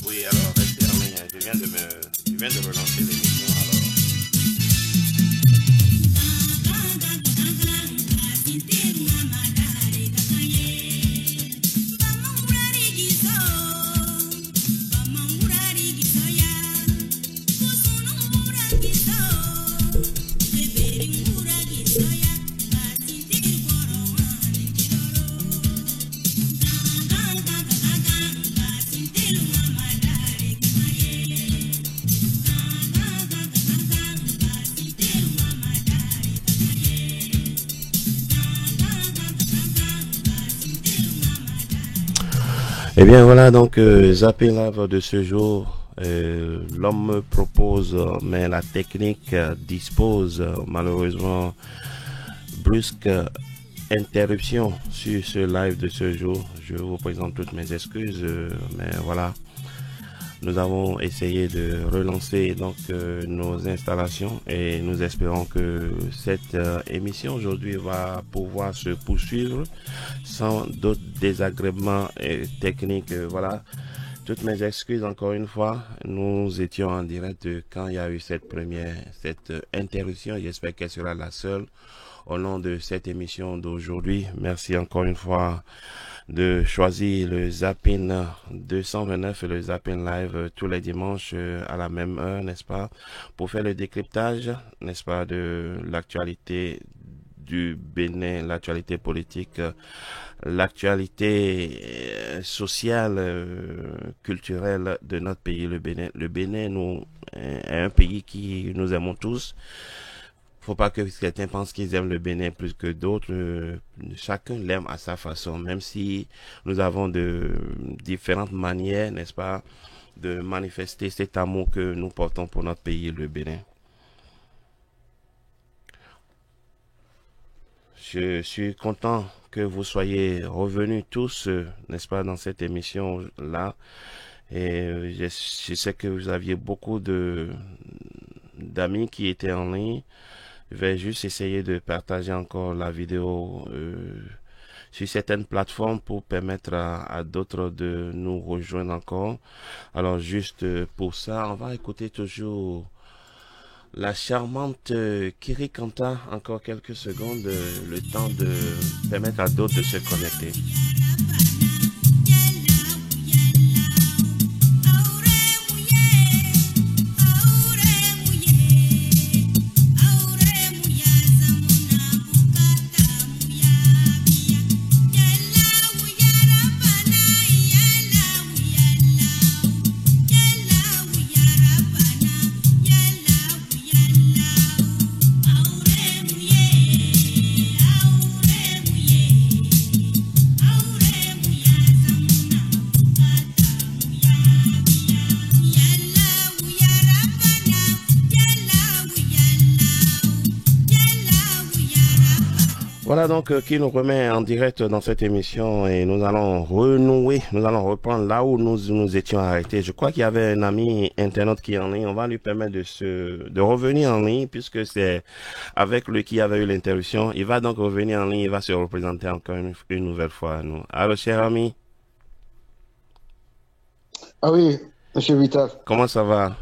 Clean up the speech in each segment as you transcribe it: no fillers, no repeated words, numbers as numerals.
Oui, alors restez en ligne. Je viens de relancer l'émission. Alors, eh bien voilà donc Zapping Live de ce jour. L'homme me propose, mais la technique dispose malheureusement brusque interruption sur ce live de ce jour. Je vous présente toutes mes excuses, mais voilà, nous avons essayé de relancer donc nos installations et nous espérons que cette émission aujourd'hui va pouvoir se poursuivre sans d'autres désagréments techniques. Voilà, toutes mes excuses encore une fois. Nous étions en direct quand il y a eu cette interruption. J'espère qu'elle sera la seule au long de cette émission d'aujourd'hui. Merci encore une fois de choisir le Zapping 229 et le Zapping Live tous les dimanches à la même heure, n'est-ce pas, pour faire le décryptage, n'est-ce pas, de l'actualité du Bénin, l'actualité politique, l'actualité sociale, culturelle de notre pays, le Bénin. Le Bénin, est un pays qui nous aimons tous. Faut pas que certains pensent qu'ils aiment le Bénin plus que d'autres. Chacun l'aime à sa façon, même si nous avons de différentes manières, n'est-ce pas, de manifester cet amour que nous portons pour notre pays, le Bénin. Je suis content que vous soyez revenus tous, n'est-ce pas, dans cette émission-là. Et je sais que vous aviez beaucoup d'amis qui étaient en ligne. Je vais juste essayer de partager encore la vidéo sur certaines plateformes pour permettre à d'autres de nous rejoindre encore. Alors juste pour ça, on va écouter toujours la charmante Kiri Kanta, encore quelques secondes, le temps de permettre à d'autres de se connecter. Voilà donc qui nous remet en direct dans cette émission et nous allons renouer, nous allons reprendre là où nous étions arrêtés. Je crois qu'il y avait un ami internaute qui est en ligne. On va lui permettre de revenir en ligne puisque c'est avec lui qui avait eu l'interruption. Il va donc revenir en ligne, il va se représenter encore une nouvelle fois à nous. Alors cher ami. Ah oui, monsieur Vital. Comment ça va?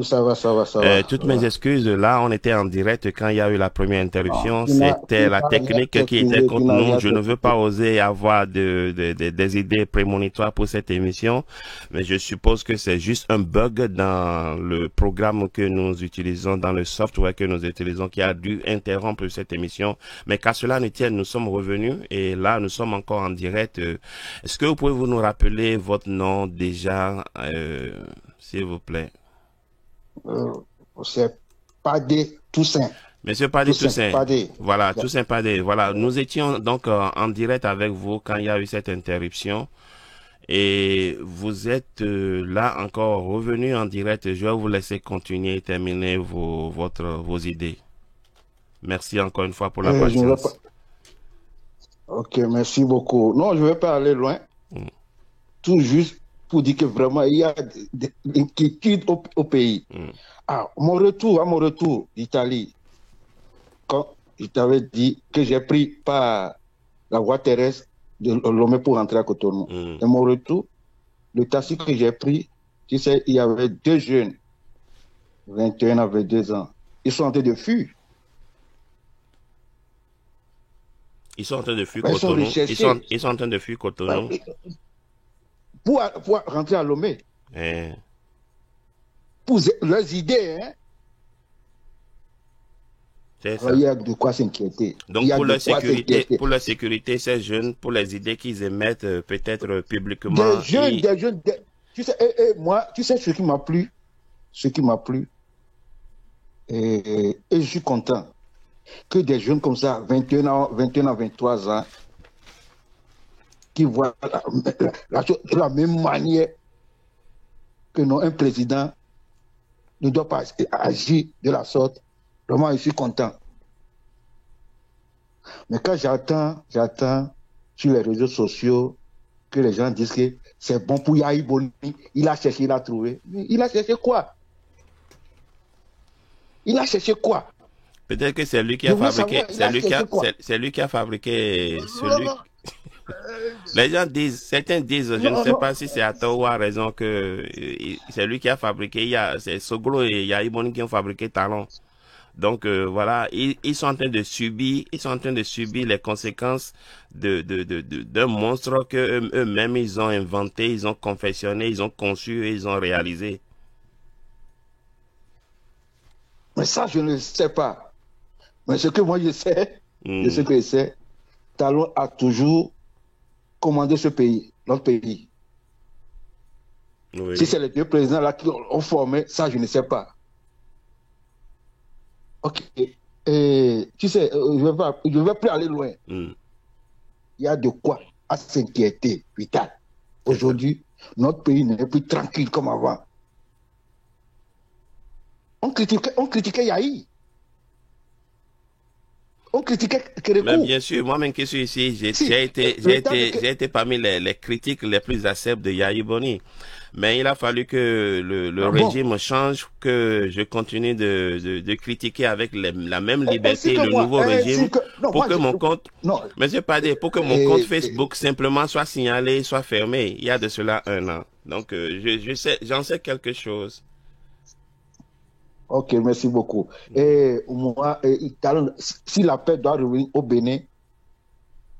Ça va, ça va, ça va, Toutes ça mes va. excuses, là, on était en direct quand il y a eu la première Non, interruption. C'était tu la n'as rien technique qui était t'excuser, tu contre n'as nous. rien Je ne veux pas t'excuser. oser avoir des idées prémonitoires pour cette émission, mais je suppose que c'est juste un bug dans le programme que nous utilisons, dans le software que nous utilisons, qui a dû interrompre cette émission. Mais qu'à cela ne tienne, nous sommes revenus et là, nous sommes encore en direct. Est-ce que vous pouvez vous nous rappeler votre nom déjà, s'il vous plaît? Euh, c'est pas des Toussaint. Monsieur Padé Toussaint, Toussaint, pas des. voilà, Toussaint Padé, voilà, nous étions donc en direct avec vous quand il y a eu cette interruption et vous êtes là encore revenu en direct. Je vais vous laisser continuer et terminer vos idées. Merci encore une fois pour la Je ne vais pas. patience. Ok, merci beaucoup. Non, je ne vais pas aller loin. Mm, Tout juste pour dire que vraiment, il y a des inquiétudes au pays. mm, Ah, à mon retour d'Italie, quand je t'avais dit que j'ai pris par la voie terrestre de Lomé pour rentrer à Cotonou. mm. Et mon retour, le taxi que j'ai pris, tu sais, il y avait deux jeunes, 21 à 22 ans. Ils sont en train de fuir. Ils sont en train de fuir Ils sont Cotonou. recherchés Ils sont en train de fuir Cotonou. pour rentrer à Lomé. Eh, Pour leurs idées, hein. c'est Alors, ça. il y a de quoi s'inquiéter. Il Donc y a de quoi s'inquiéter. pour leur sécurité, ces jeunes, pour les idées qu'ils émettent peut-être Des publiquement, jeunes, tu sais, moi, tu sais ce qui m'a plu, et je suis content que des jeunes comme ça, 21 ans, 21 à 23 ans, qui voient la chose de la même manière que non, un président ne doit pas agir de la sorte. Vraiment, je suis content. Mais quand j'attends sur les réseaux sociaux que les gens disent que c'est bon pour Yahi Boni, il a cherché, il a trouvé. Mais il a cherché quoi? Il a cherché quoi? peut-être que c'est lui qui Je a veux fabriqué, savoir, il a cherché quoi? c'est lui qui a fabriqué Non, celui. non, Les gens disent, certains disent, je ne non, sais non. pas si c'est à tort ou à raison que c'est lui qui a fabriqué. C'est Soglo et Yahi qui ont fabriqué Talon. Donc voilà, ils sont en train de subir, les conséquences d'un monstre que eux-mêmes ils ont inventé, ils ont confectionné, ils ont conçu et ils ont réalisé. Mais ça, je ne sais pas. Mais ce que moi je sais, Hmm, Talon a toujours commandé ce pays, notre pays. Si oui. c'est les deux présidents là qui ont formé, ça, je ne sais pas. Ok. Et, tu sais, je vais plus aller loin. Hmm, Il y a de quoi à s'inquiéter, Vital. c'est ça. Aujourd'hui, notre pays n'est plus tranquille comme avant. On critiquait Yahi. On critiquait Mais Kérékou. bien sûr, moi-même qui suis ici, Si, le temps de... j'ai été parmi les critiques les plus acerbes de Yahi Boni. Mais il a fallu que le Ah bon? régime change, que je continue de critiquer avec la même Ainsi liberté que le moi. nouveau régime Ainsi que... Non, pour moi, que mon compte, non. Monsieur Padé, pour que mon compte Facebook simplement soit signalé, soit fermé. Il y a de cela un an. Donc, je sais, j'en sais quelque chose. Ok, merci beaucoup. Et moi, Talon, si la paix doit revenir au Bénin,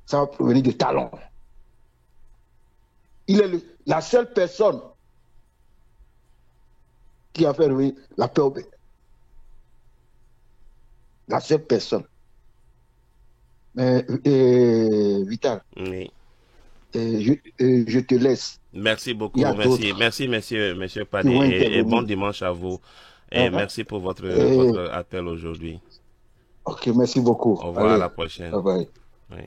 ça va provenir de Talon. Il est la seule personne qui a fait revenir la paix au Bénin. La seule personne. Mais, Vital, Oui. je te laisse. Merci Il y beaucoup. a Merci. d'autres Merci, monsieur qui Padé. vont Et bon intervenir. dimanche à vous. Et Hein? merci pour Et, votre appel aujourd'hui. ok, merci beaucoup. Au revoir, à la Allez, prochaine. bye bye. Oui.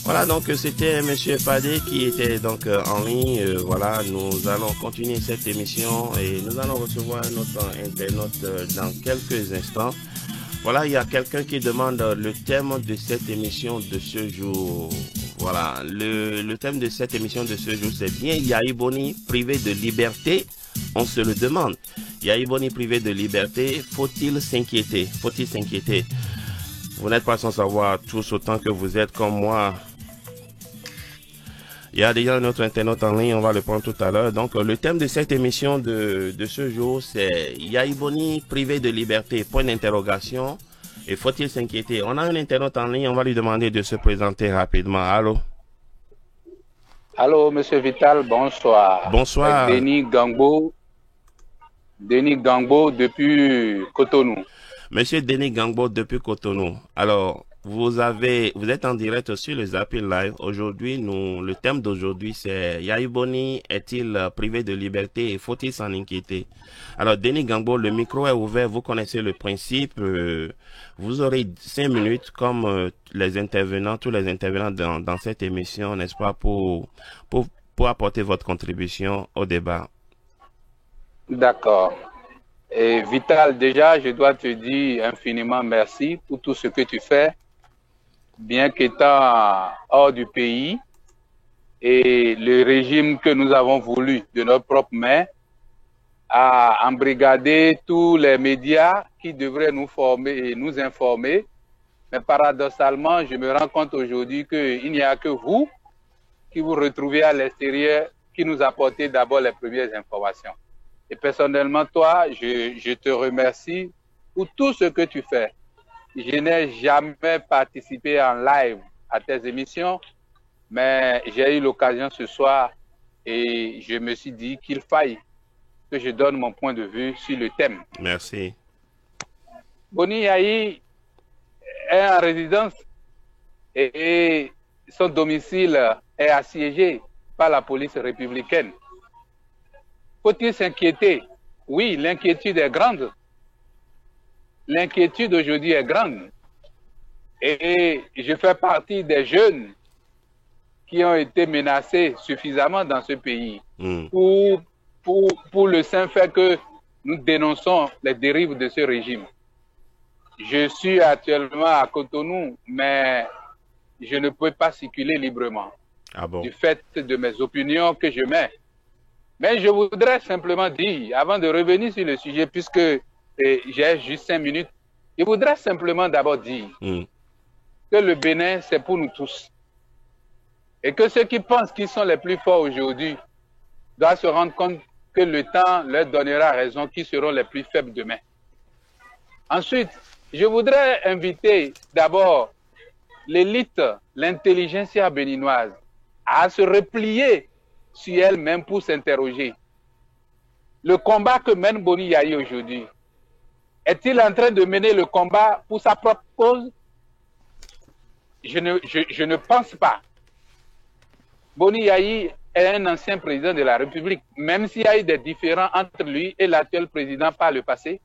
Voilà, donc c'était Monsieur Padé qui était donc en ligne. Voilà, nous allons continuer cette émission et nous allons recevoir notre internaute dans quelques instants. Voilà, il y a quelqu'un qui demande le thème de cette émission de ce jour. Voilà, le thème de cette émission de ce jour, c'est bien Yahi Boni privé de liberté. On se le demande. Yahi Boni privé de liberté, faut-il s'inquiéter? Faut-il s'inquiéter? Vous n'êtes pas sans savoir tous autant que vous êtes comme moi. Il y a déjà notre internaute en ligne, on va le prendre tout à l'heure. Donc, le thème de cette émission de ce jour, c'est Yaïboni privé de liberté, point d'interrogation. Et faut-il s'inquiéter? On a un internaute en ligne, on va lui demander de se présenter rapidement. Allô? Allô, Monsieur Vital, bonsoir. Bonsoir. Denis Gangbo depuis Cotonou. Monsieur Denis Gangbo depuis Cotonou. Alors, vous êtes en direct sur le Zapping Live. Aujourd'hui, le thème d'aujourd'hui, c'est Yaïboni est-il privé de liberté et faut-il s'en inquiéter? Alors, Denis Gangbo, le micro est ouvert. Vous connaissez le principe. Vous aurez 5 minutes comme tous les intervenants dans cette émission, n'est-ce pas, pour apporter votre contribution au débat. D'accord. Et Vital, déjà, je dois te dire infiniment merci pour tout ce que tu fais, bien qu'étant hors du pays, et le régime que nous avons voulu de notre propre main a embrigadé tous les médias qui devraient nous former et nous informer. Mais paradoxalement, je me rends compte aujourd'hui qu'il n'y a que vous qui vous retrouvez à l'extérieur qui nous apportez d'abord les premières informations. Et personnellement, toi, je te remercie pour tout ce que tu fais. Je n'ai jamais participé en live à tes émissions, mais j'ai eu l'occasion ce soir et je me suis dit qu'il faille que je donne mon point de vue sur le thème. Merci. Boni Yayi est en résidence et son domicile est assiégé par la police républicaine. Faut-il s'inquiéter? Oui, l'inquiétude est grande. L'inquiétude aujourd'hui est grande. Et je fais partie des jeunes qui ont été menacés suffisamment dans ce pays pour le simple fait que nous dénonçons les dérives de ce régime. Je suis actuellement à Cotonou, mais je ne peux pas circuler librement du fait de mes opinions que je mets. Mais je voudrais simplement dire, avant de revenir sur le sujet, puisque j'ai juste 5 minutes, je voudrais simplement d'abord dire que le Bénin, c'est pour nous tous. Et que ceux qui pensent qu'ils sont les plus forts aujourd'hui doivent se rendre compte que le temps leur donnera raison, qui seront les plus faibles demain. Ensuite, je voudrais inviter d'abord l'élite, l'intelligentsia béninoise à se replier sur elle-même pour s'interroger. Le combat que mène Boni Yayi aujourd'hui, est-il en train de mener le combat pour sa propre cause? Je ne pense pas. Boni Yayi est un ancien président de la République, même s'il y a eu des différends entre lui et l'actuel président par le passé.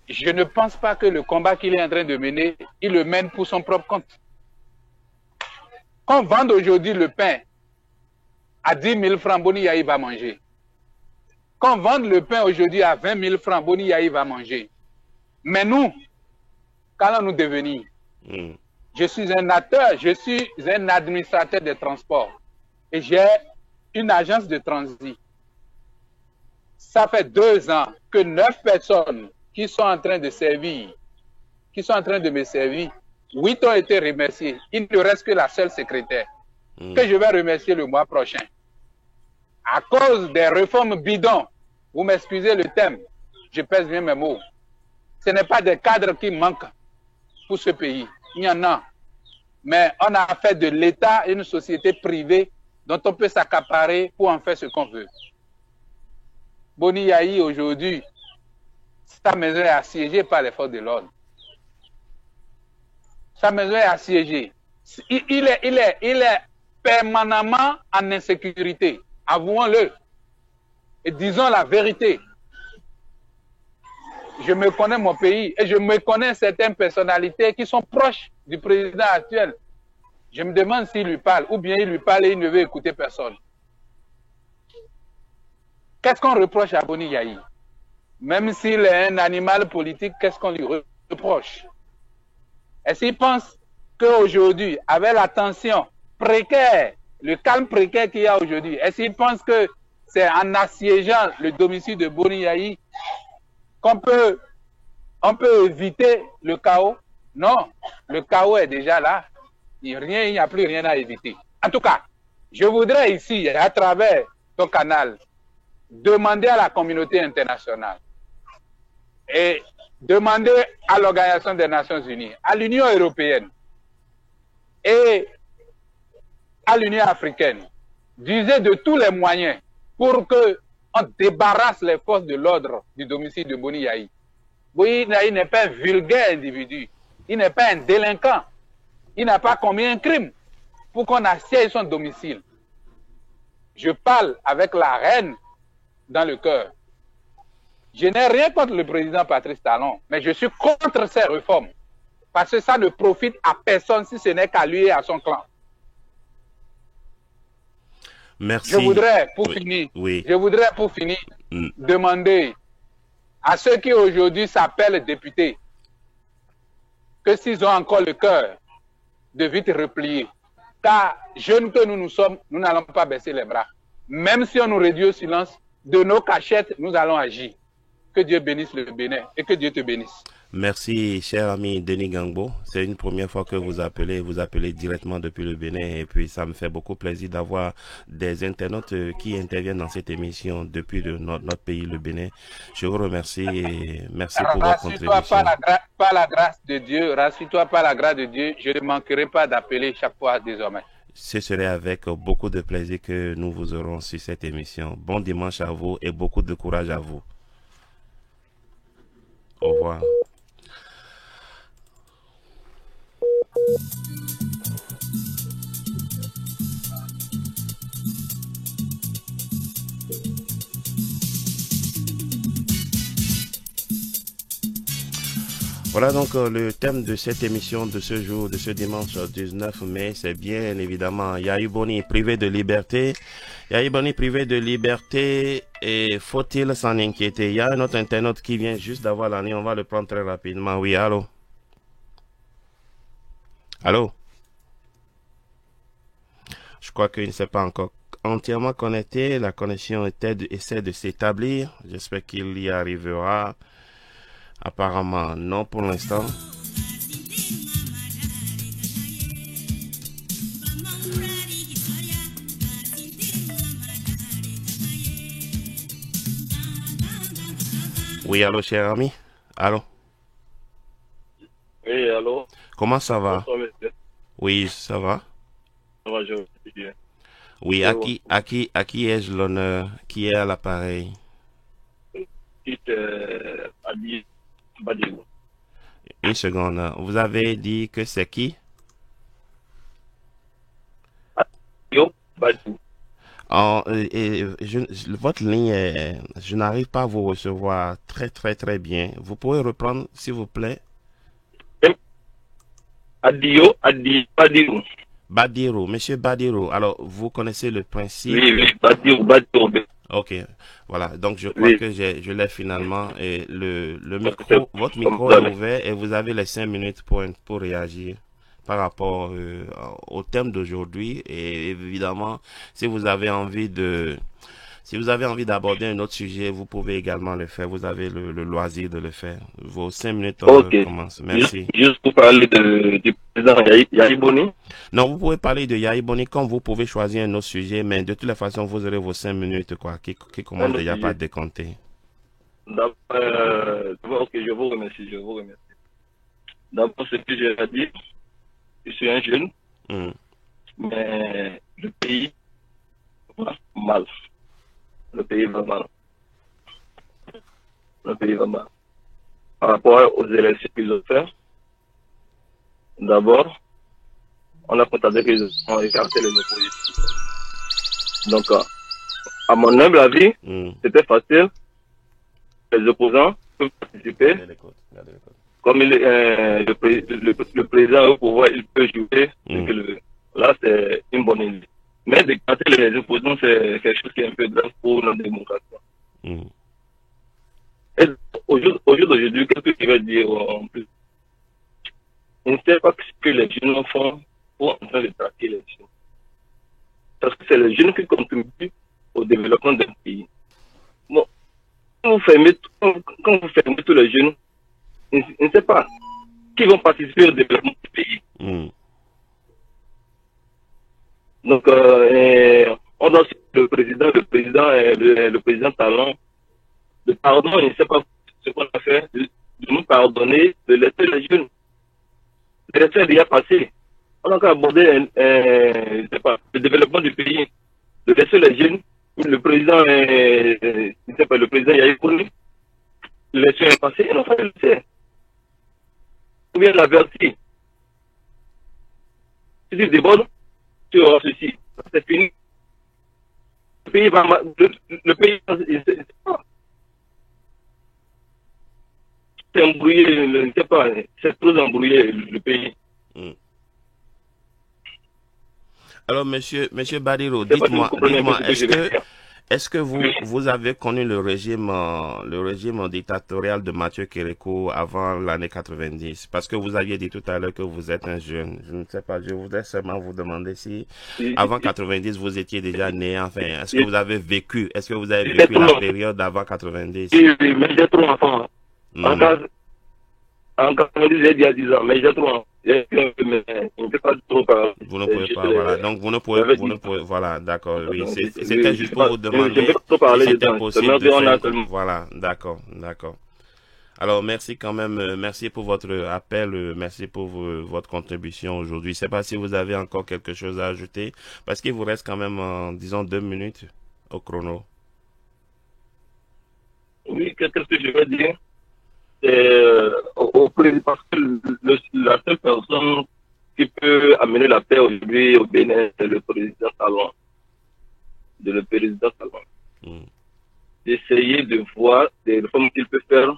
Je ne pense pas que le combat qu'il est en train de mener, il le mène pour son propre compte. Qu'on vende aujourd'hui le pain à 10 000 francs, Boni Yayi va manger. Qu'on vende le pain aujourd'hui à 20 000 francs, Boni Yayi va manger. Mais nous, qu'allons-nous devenir? Je suis un acteur, je suis un administrateur de transport. Et j'ai une agence de transit. Ça fait 2 ans que 9 personnes qui sont en train de servir, qui sont en train de me servir, 8 ont été remerciées. Il ne reste que la seule secrétaire que je vais remercier le mois prochain. À cause des réformes bidons, vous m'excusez le thème, je pèse bien mes mots. Ce n'est pas des cadres qui manquent pour ce pays. Il y en a. Mais on a fait de l'État une société privée dont on peut s'accaparer pour en faire ce qu'on veut. Boni Yayi, aujourd'hui, sa maison est assiégée par les forces de l'ordre. Sa maison est assiégée. Il est permanemment en insécurité. Avouons-le. Et disons la vérité. Je me connais mon pays et je me connais certaines personnalités qui sont proches du président actuel. Je me demande s'il lui parle ou bien il lui parle et il ne veut écouter personne. Qu'est-ce qu'on reproche à Boni Yayi? Même s'il est un animal politique, qu'est-ce qu'on lui reproche? Est-ce qu'il pense qu'aujourd'hui, avec la tension précaire, le calme précaire qu'il y a aujourd'hui, est-ce qu'il pense que c'est en assiégeant le domicile de Boni Yayi qu'on peut éviter le chaos? Non, le chaos est déjà là. Il n'y a plus rien à éviter. En tout cas, Je voudrais ici, à travers ton canal, demander à la communauté internationale et demander à l'Organisation des Nations Unies, à l'Union européenne et à l'Union africaine d'user de tous les moyens pour qu'on débarrasse les forces de l'ordre du domicile de Boni Yahi. Boni Yahi n'est pas un vulgaire individu, il n'est pas un délinquant, il n'a pas commis un crime pour qu'on assiège son domicile. Je parle avec la reine dans le cœur. Je n'ai rien contre le président Patrice Talon, mais je suis contre ces réformes parce que ça ne profite à personne si ce n'est qu'à lui et à son clan. Merci. Je voudrais, pour finir, demander à ceux qui aujourd'hui s'appellent députés que s'ils ont encore le cœur de vite replier, car jeunes que nous sommes, nous n'allons pas baisser les bras. Même si on nous réduit au silence, de nos cachettes, nous allons agir. Que Dieu bénisse le Bénin et que Dieu te bénisse. Merci, cher ami Denis Gangbo. C'est une première fois que vous appelez directement depuis le Bénin et puis ça me fait beaucoup plaisir d'avoir des internautes qui interviennent dans cette émission depuis notre pays, le Bénin. Je vous remercie et merci pour votre contribution. Par la grâce de Dieu, rassure-toi par la grâce de Dieu, je ne manquerai pas d'appeler chaque fois désormais. Ce serait avec beaucoup de plaisir que nous vous aurons sur cette émission. Bon dimanche à vous et beaucoup de courage à vous. Au revoir. Voilà donc le thème de cette émission de ce jour, de ce dimanche 19 mai, c'est bien évidemment Yahi Boni privé de liberté. Yahi Boni privé de liberté et faut-il s'en inquiéter? Il y a un autre internaute qui vient juste d'avoir la ligne, on va le prendre très rapidement. Oui, allô? Allô? Je crois qu'il ne s'est pas encore entièrement connecté. La connexion essaie de s'établir. J'espère qu'il y arrivera. Apparemment, non pour l'instant. Oui, allô, cher ami? Allô? Oui, allô? Comment ça va? Bonsoir, monsieur. Oui, ça va? Ça va, je vais bien. Oui, à qui ai-je l'honneur? Qui est à l'appareil? Adi Badiro. Une seconde. Vous avez dit que c'est qui? Yo, Badiro. Votre ligne, je n'arrive pas à vous recevoir très bien. Vous pouvez reprendre, s'il vous plaît? Badiro. Badiro, monsieur Badiro. Alors, vous connaissez le principe? Oui, Badiro. Ok, voilà. Donc, je crois que je l'ai finalement. Et votre micro est ouvert et vous avez les 5 minutes pour réagir par rapport au thème d'aujourd'hui. Et évidemment, si vous avez envie d'aborder un autre sujet, vous pouvez également le faire. Vous avez le loisir de le faire. Vos 5 minutes commencent. Merci. Juste pour parler du président Yahi Boni. Non, vous pouvez parler de Yahi Boni comme vous pouvez choisir un autre sujet, mais de toutes les façons, vous aurez vos 5 minutes, quoi, qui commencent déjà pas à décompter. D'abord, je vous remercie. D'abord, ce que j'ai à dire, je suis un jeune, mais le pays va mal. Le pays va mal. Par rapport aux élections qu'ils ont fait, d'abord, on a constaté qu'ils ont écarté les oppositions. Donc, à mon humble avis, c'était facile. Les opposants peuvent participer. Comme le président au pouvoir, il peut jouer. Là, c'est une bonne idée. Mais d'écarter les opposants, c'est quelque chose qui est un peu grave pour notre démocratie. Et au jour d'aujourd'hui, qu'est-ce que je vais dire en plus? Je ne sais pas ce que les jeunes font pour en train de traquer les jeunes. Parce que c'est les jeunes qui contribuent au développement d'un pays. Bon, quand vous fermez tous les jeunes, je ne sais pas qui vont participer au développement du pays. Donc, le président Talon, le pardon, il ne sait pas ce qu'on a fait, de nous pardonner, de laisser les jeunes. Le reste est déjà passé. On a encore abordé le développement du pays, de laisser les jeunes, le président Yahya Kouni, l'élection est passée, il n'a pas le laisser. Ou bien l'avertir. Si tu débordes, tu auras ceci. C'est fini. Le pays va... Le pays... C'est embrouillé, je ne sais pas, c'est trop embrouillé le pays. Alors, monsieur Badiro, dites-moi, est-ce que vous avez connu le régime dictatorial de Mathieu Kérékou avant l'année 90? Parce que vous aviez dit tout à l'heure que vous êtes un jeune. Je ne sais pas, je voudrais seulement vous demander si avant 90 vous étiez déjà né, enfin, est-ce que vous avez vécu la période avant 90? Oui, mais j'ai trop enfants. En 90, j'ai dit à 10 ans, mais j'ai trop enfants. Je ne peux pas trop parler. Vous ne pouvez pas, voilà. Donc, vous ne pouvez, voilà, d'accord, oui. C'était juste pour vous demander si c'était possible de faire. Voilà, d'accord. Alors, merci quand même, merci pour votre appel, merci pour votre contribution aujourd'hui. Je ne sais pas si vous avez encore quelque chose à ajouter, parce qu'il vous reste quand même, disons, 2 minutes au chrono. Oui, qu'est-ce que je veux dire? Parce que la seule personne qui peut amener la paix aujourd'hui au Bénin, c'est le président Talon. D'essayer de voir des réformes qu'il peut faire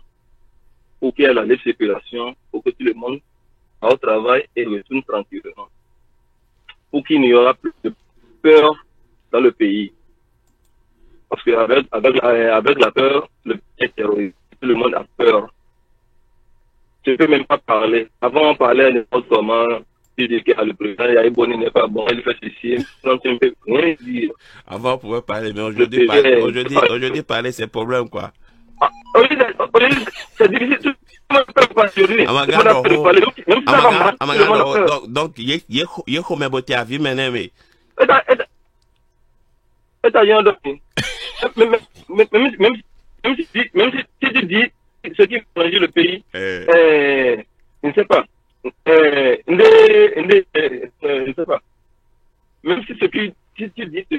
pour qu'il y ait la libre circulation, pour que tout le monde va au travail et retourne tranquillement. Pour qu'il n'y aura plus de peur dans le pays. Parce qu'avec la peur, le pays est terrorisé. Tout le monde a peur. Je ne peux même pas parler. Avant, on parlait à n'importe comment. Tu dis que le président Yahya Boni n'est pas bon, il fait ceci. Non, tu ne peux rien dire. Avant, on pouvait parler, mais aujourd'hui, parler, c'est problème, quoi. Aujourd'hui, c'est difficile. Tout le monde peut pas aujourd'hui. Donc, il y a combien de à vie, mais même si tu dis ce qui peut changer le pays, je ne sais pas. Je ne sais pas. Même si tu dis ce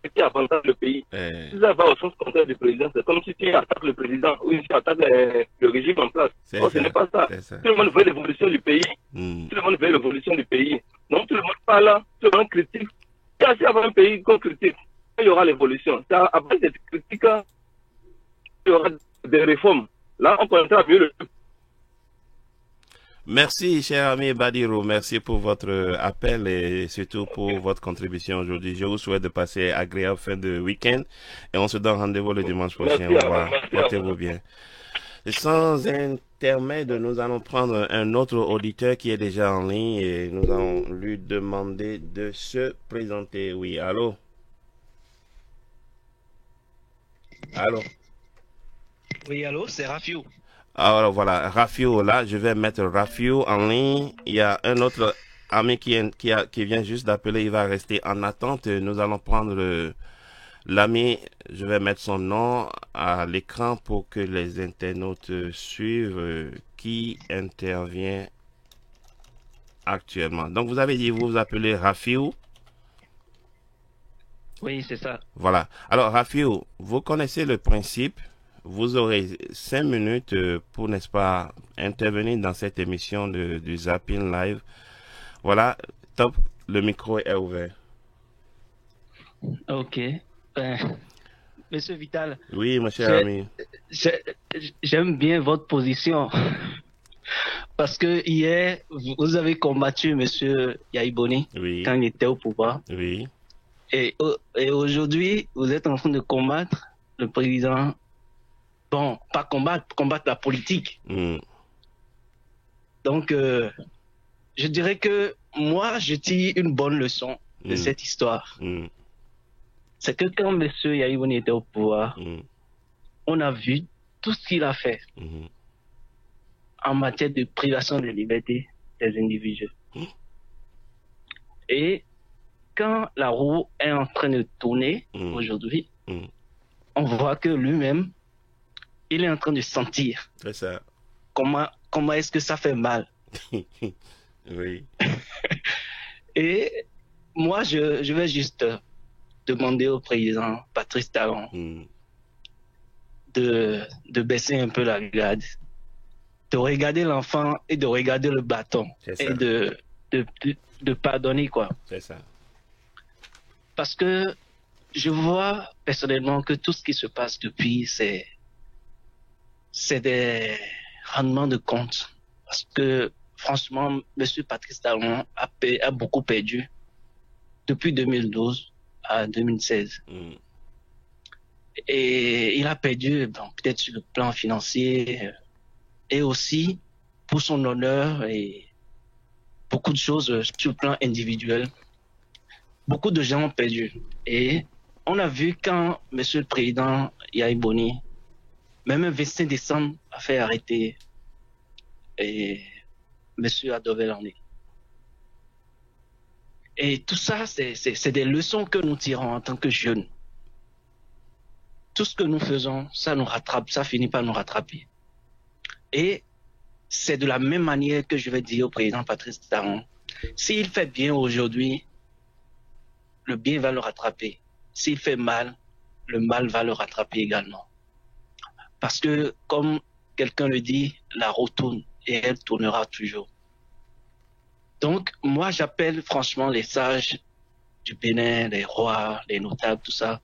qui avantage le pays, si ça va au sens contraire du président, c'est comme si tu attaques le président ou si tu attaques le régime en place. Non, ce n'est pas ça. Tout le monde veut l'évolution du pays. Tout le monde veut l'évolution du pays. Donc tout le monde parle là, tout le monde critique. S'il y a un pays qu'on critique, il y aura l'évolution. Après cette critique, il y aura des réformes. Là, on connaîtra mieux le... Merci, cher ami Badiro. Merci pour votre appel et surtout pour votre contribution aujourd'hui. Je vous souhaite de passer agréable fin de week-end et on se donne rendez-vous le dimanche prochain. Au revoir. Portez-vous bien. Sans intermède, nous allons prendre un autre auditeur qui est déjà en ligne et nous allons lui demander de se présenter. Oui, allô? Allô? Oui, allô, c'est Rafiou. Alors voilà, Rafiou, là, je vais mettre Rafiou en ligne. Il y a un autre ami qui vient juste d'appeler, il va rester en attente. Nous allons prendre l'ami, je vais mettre son nom à l'écran pour que les internautes suivent qui intervient actuellement. Donc vous avez dit, vous vous appelez Rafiou? Oui, c'est ça. Voilà. Alors Rafiou, vous connaissez le principe. Vous aurez 5 minutes pour, n'est-ce pas, intervenir dans cette émission du Zapping Live. Voilà, top, le micro est ouvert. Ok. Monsieur Vital. Oui, mon cher ami. J'aime bien votre position. Parce que hier, vous avez combattu Monsieur Yahya Boni quand il était au pouvoir. Oui. Et aujourd'hui, vous êtes en train de combattre le président. Bon, pas combattre la politique. Donc, je dirais que moi, je tire une bonne leçon de cette histoire. C'est que quand M. Yahya Boni était au pouvoir, on a vu tout ce qu'il a fait en matière de privation de liberté des individus. Et quand la roue est en train de tourner aujourd'hui, on voit que lui-même, il est en train de sentir. C'est ça. Comment est-ce que ça fait mal? Oui. Et moi, je vais juste demander au président Patrice Talon de baisser un peu la garde, de regarder l'enfant et de regarder le bâton et de pardonner, quoi. C'est ça. Parce que je vois personnellement que tout ce qui se passe depuis, c'est des rendements de compte. Parce que franchement, M. Patrice Talon a beaucoup perdu depuis 2012 à 2016. Et il a perdu peut-être sur le plan financier et aussi pour son honneur et beaucoup de choses sur le plan individuel. Beaucoup de gens ont perdu. Et on a vu quand M. le Président Yahya Boni, même le 25 décembre, a fait arrêter et M. Adovel Andé. Et tout ça, c'est des leçons que nous tirons en tant que jeunes. Tout ce que nous faisons, ça nous rattrape, ça finit par nous rattraper. Et c'est de la même manière que je vais dire au président Patrice Talon, s'il fait bien aujourd'hui, le bien va le rattraper. S'il fait mal, le mal va le rattraper également. Parce que, comme quelqu'un le dit, la roue tourne et elle tournera toujours. Donc, moi, j'appelle franchement les sages du Bénin, les rois, les notables, tout ça,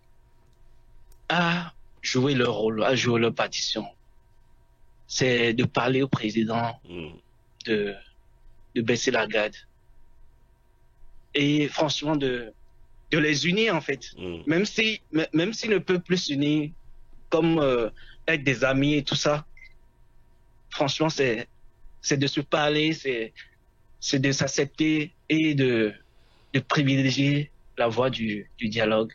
à jouer leur rôle, à jouer leur partition. C'est de parler au président, de baisser la garde. Et franchement, de les unir, en fait. Même s'ils ne peuvent plus s'unir comme être des amis et tout ça. Franchement, c'est de se parler, c'est de s'accepter et de privilégier la voie du dialogue.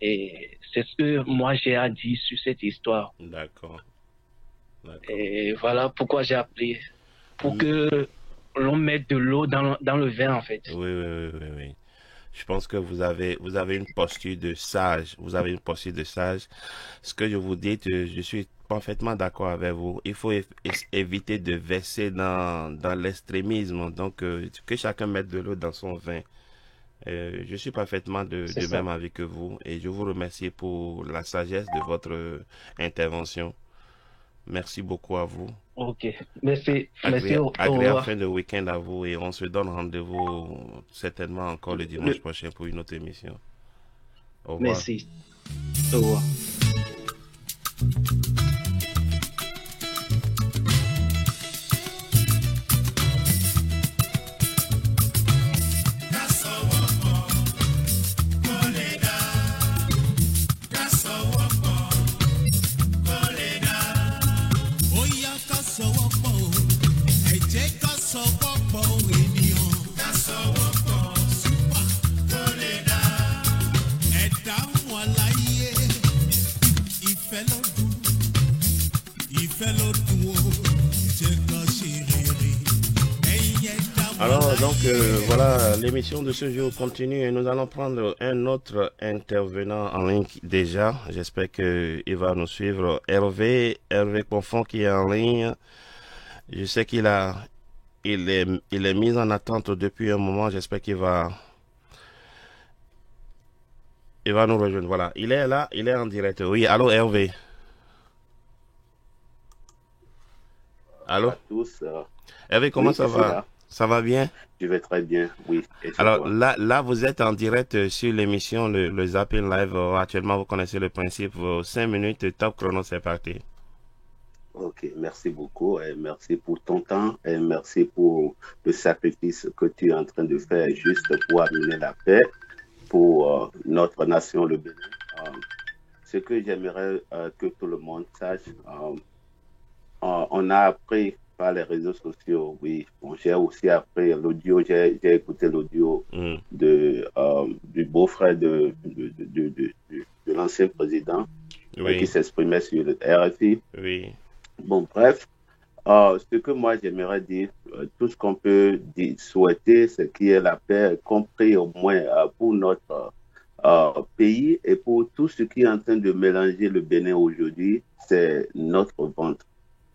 Et c'est ce que moi j'ai à dire sur cette histoire. D'accord. Et voilà pourquoi j'ai appelé. Pour que l'on mette de l'eau dans le vin, en fait. Oui. Je pense que vous avez une posture de sage. Vous avez une posture de sage. Ce que je vous dis, je suis parfaitement d'accord avec vous. Il faut éviter de verser dans l'extrémisme. Donc, que chacun mette de l'eau dans son vin. Je suis parfaitement de même avis que vous. Et je vous remercie pour la sagesse de votre intervention. Merci beaucoup à vous. Ok, merci. Agréable fin de week-end à vous et on se donne rendez-vous certainement encore le dimanche prochain pour une autre émission. Au revoir. Merci. Au revoir. Alors donc voilà, l'émission de ce jour continue et nous allons prendre un autre intervenant en ligne déjà. J'espère qu'il va nous suivre. Hervé Confond qui est en ligne. Je sais qu'il est mis en attente depuis un moment. J'espère qu'il va nous rejoindre. Voilà, il est là, il est en direct. Oui, allô Hervé. Allô. À tous. Hervé, comment ça va? Là. Ça va bien? Je vais très bien, oui. Alors là, vous êtes en direct sur l'émission le Zapping Live. Actuellement, vous connaissez le principe. 5 minutes, top chrono, c'est parti. Ok, merci beaucoup. Et merci pour ton temps et merci pour le sacrifice que tu es en train de faire juste pour amener la paix pour notre nation, le Bénin. Ce que j'aimerais que tout le monde sache, on a appris par les réseaux sociaux, oui. Bon, j'ai aussi appris l'audio, j'ai écouté l'audio du beau-frère de l'ancien président qui s'exprimait sur le RFI. Oui. Bon, bref, ce que moi j'aimerais dire, tout ce qu'on peut souhaiter, c'est qu'il y ait la paix, compris au moins pour notre pays et pour tout ce qui est en train de mélanger le Bénin aujourd'hui, c'est notre ventre.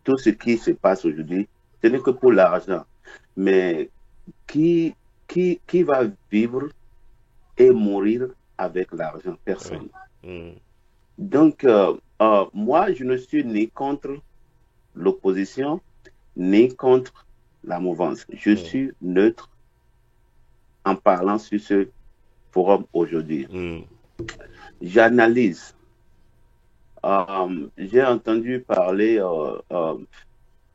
Tout ce qui se passe aujourd'hui, ce n'est que pour l'argent. Mais qui va vivre et mourir avec l'argent? Personne. Donc, moi, je ne suis ni contre l'opposition, ni contre la mouvance. Je suis neutre en parlant sur ce forum aujourd'hui. J'analyse. J'ai entendu parler,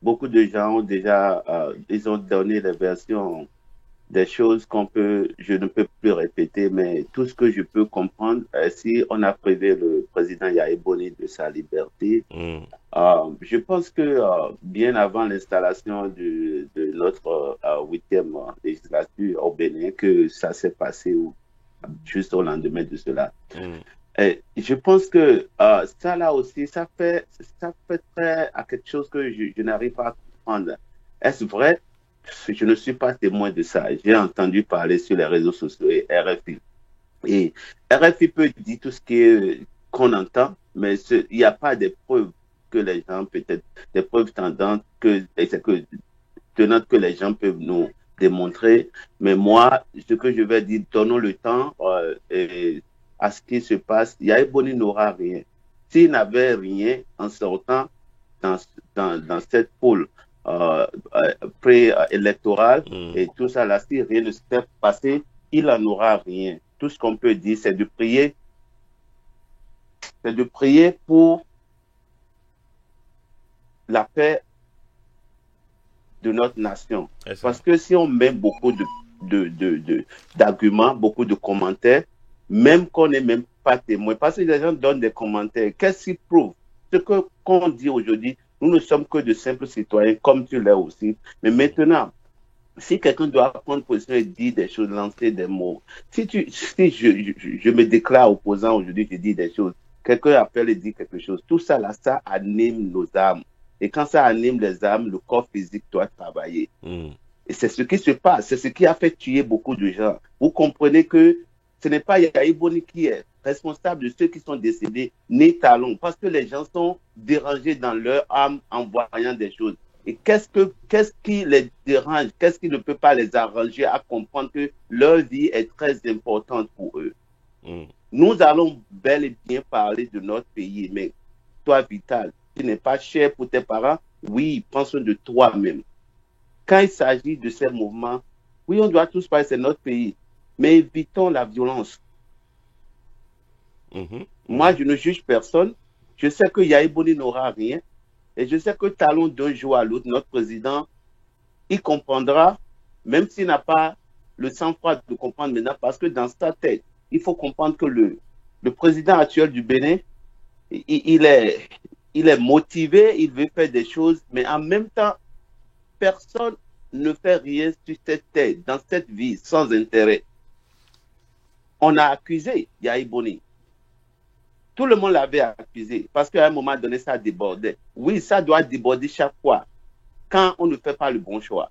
beaucoup de gens ont déjà, ils ont donné les versions des choses je ne peux plus répéter, mais tout ce que je peux comprendre, si on a privé le président Yahya Boni de sa liberté, je pense que bien avant l'installation de notre 8e législature au Bénin, que ça s'est passé juste au lendemain de cela. Et je pense que ça là aussi, ça fait très à quelque chose que je n'arrive pas à comprendre. Est-ce vrai? Je ne suis pas témoin de ça. J'ai entendu parler sur les réseaux sociaux et RFI. Et RFI peut dire tout ce qu'on entend, mais il n'y a pas de preuves que les gens, peut-être, des preuves tendantes que les gens peuvent nous démontrer. Mais moi, ce que je vais dire, donnons le temps à ce qui se passe. Yahya Boni n'aura rien. S'il n'avait rien en sortant dans cette poule, pré-électoral et tout ça là, si rien ne s'est passé, il n'en aura rien. Tout ce qu'on peut dire, c'est de prier. C'est de prier pour la paix de notre nation. Parce que si on met beaucoup d'arguments, beaucoup de commentaires, même qu'on n'est même pas témoin, parce que les gens donnent des commentaires, qu'est-ce qui prouve? Ce qu'on dit aujourd'hui, nous ne sommes que de simples citoyens, comme tu l'es aussi. Mais maintenant, si quelqu'un doit prendre position et dire des choses, lancer des mots, si je me déclare opposant aujourd'hui, je dis des choses, quelqu'un appelle et dit quelque chose, tout ça là, ça anime nos âmes. Et quand ça anime les âmes, le corps physique doit travailler. Et c'est ce qui se passe, c'est ce qui a fait tuer beaucoup de gens. Vous comprenez que ce n'est pas Yahya Boni qui est responsable de ceux qui sont décédés, ni Talon, parce que les gens sont dérangés dans leur âme en voyant des choses. Et qu'est-ce qui les dérange? Qu'est-ce qui ne peut pas les arranger à comprendre que leur vie est très importante pour eux? Nous allons bel et bien parler de notre pays, mais toi, Vital, tu n'es pas cher pour tes parents, oui, pense de toi-même. Quand il s'agit de ces mouvements, oui, on doit tous parler, c'est notre pays, mais évitons la violence. Moi, je ne juge personne. Je sais que Yahya Boni n'aura rien. Et je sais que Talon, d'un jour à l'autre, notre président, il comprendra, même s'il n'a pas le sang-froid de comprendre maintenant, parce que dans sa tête, il faut comprendre que le président actuel du Bénin, il est motivé, il veut faire des choses, mais en même temps, personne ne fait rien sur cette tête, dans cette vie, sans intérêt. On a accusé Yahya Boni. Tout le monde l'avait accusé parce qu'à un moment donné, ça débordait. Oui, ça doit déborder chaque fois quand on ne fait pas le bon choix.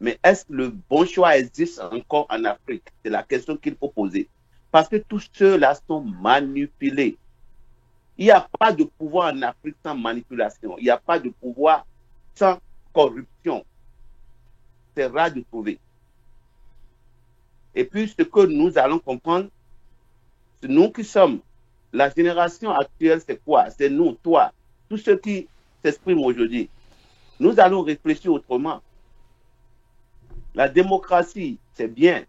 Mais est-ce que le bon choix existe encore en Afrique? C'est la question qu'il faut poser. Parce que tous ceux-là sont manipulés. Il n'y a pas de pouvoir en Afrique sans manipulation. Il n'y a pas de pouvoir sans corruption. C'est rare de trouver. Et puis, ce que nous allons comprendre, c'est nous qui sommes la génération actuelle, c'est quoi? C'est nous, toi, tous ceux qui s'expriment aujourd'hui. Nous allons réfléchir autrement. La démocratie, c'est bien.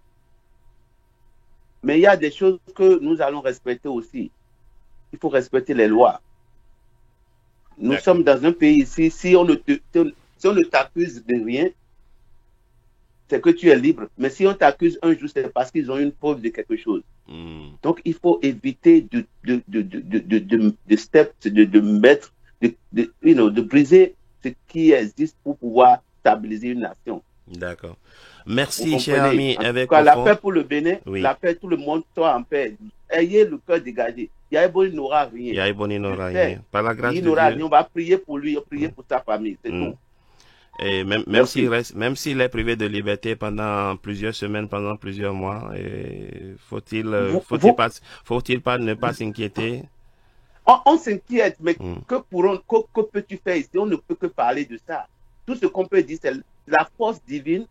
Mais il y a des choses que nous allons respecter aussi. Il faut respecter les lois. Nous sommes dans un pays ici, si on ne t'accuse de rien, c'est que tu es libre. Mais si on t'accuse un jour, c'est parce qu'ils ont une preuve de quelque chose. Donc, il faut éviter de briser ce qui existe pour pouvoir stabiliser une nation. D'accord. Merci, cher ami. Avec la paix pour le Bénin, la paix, tout le monde soit en paix. Ayez le cœur dégagé. Yahya Boni n'aura rien. Yahya Boni n'aura rien. Par la grâce de Dieu. Il n'aura rien. On va prier pour lui, prier pour sa famille. C'est tout. Et même s'il est privé de liberté pendant plusieurs semaines, pendant plusieurs mois, faut-il pas ne pas s'inquiéter? On s'inquiète, mais que peux-tu faire ici? On ne peut que parler de ça. Tout ce qu'on peut dire, c'est la force divine.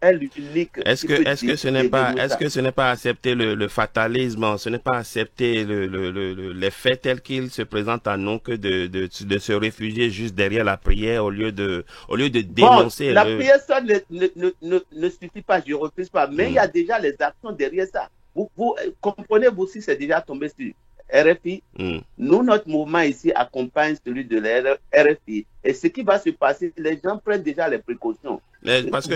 Est-ce que ce n'est pas accepter le fatalisme, ce n'est pas accepter les faits tels qu'ils se présentent à nous que de se réfugier juste derrière la prière au lieu de dénoncer. La prière seule ne suffit pas, je ne refuse pas, mais il y a déjà les actions derrière ça. Vous comprenez, vous aussi, c'est déjà tombé sur RFI. Nous, notre mouvement ici accompagne celui de la RFI. Et ce qui va se passer, les gens prennent déjà les précautions. Parce que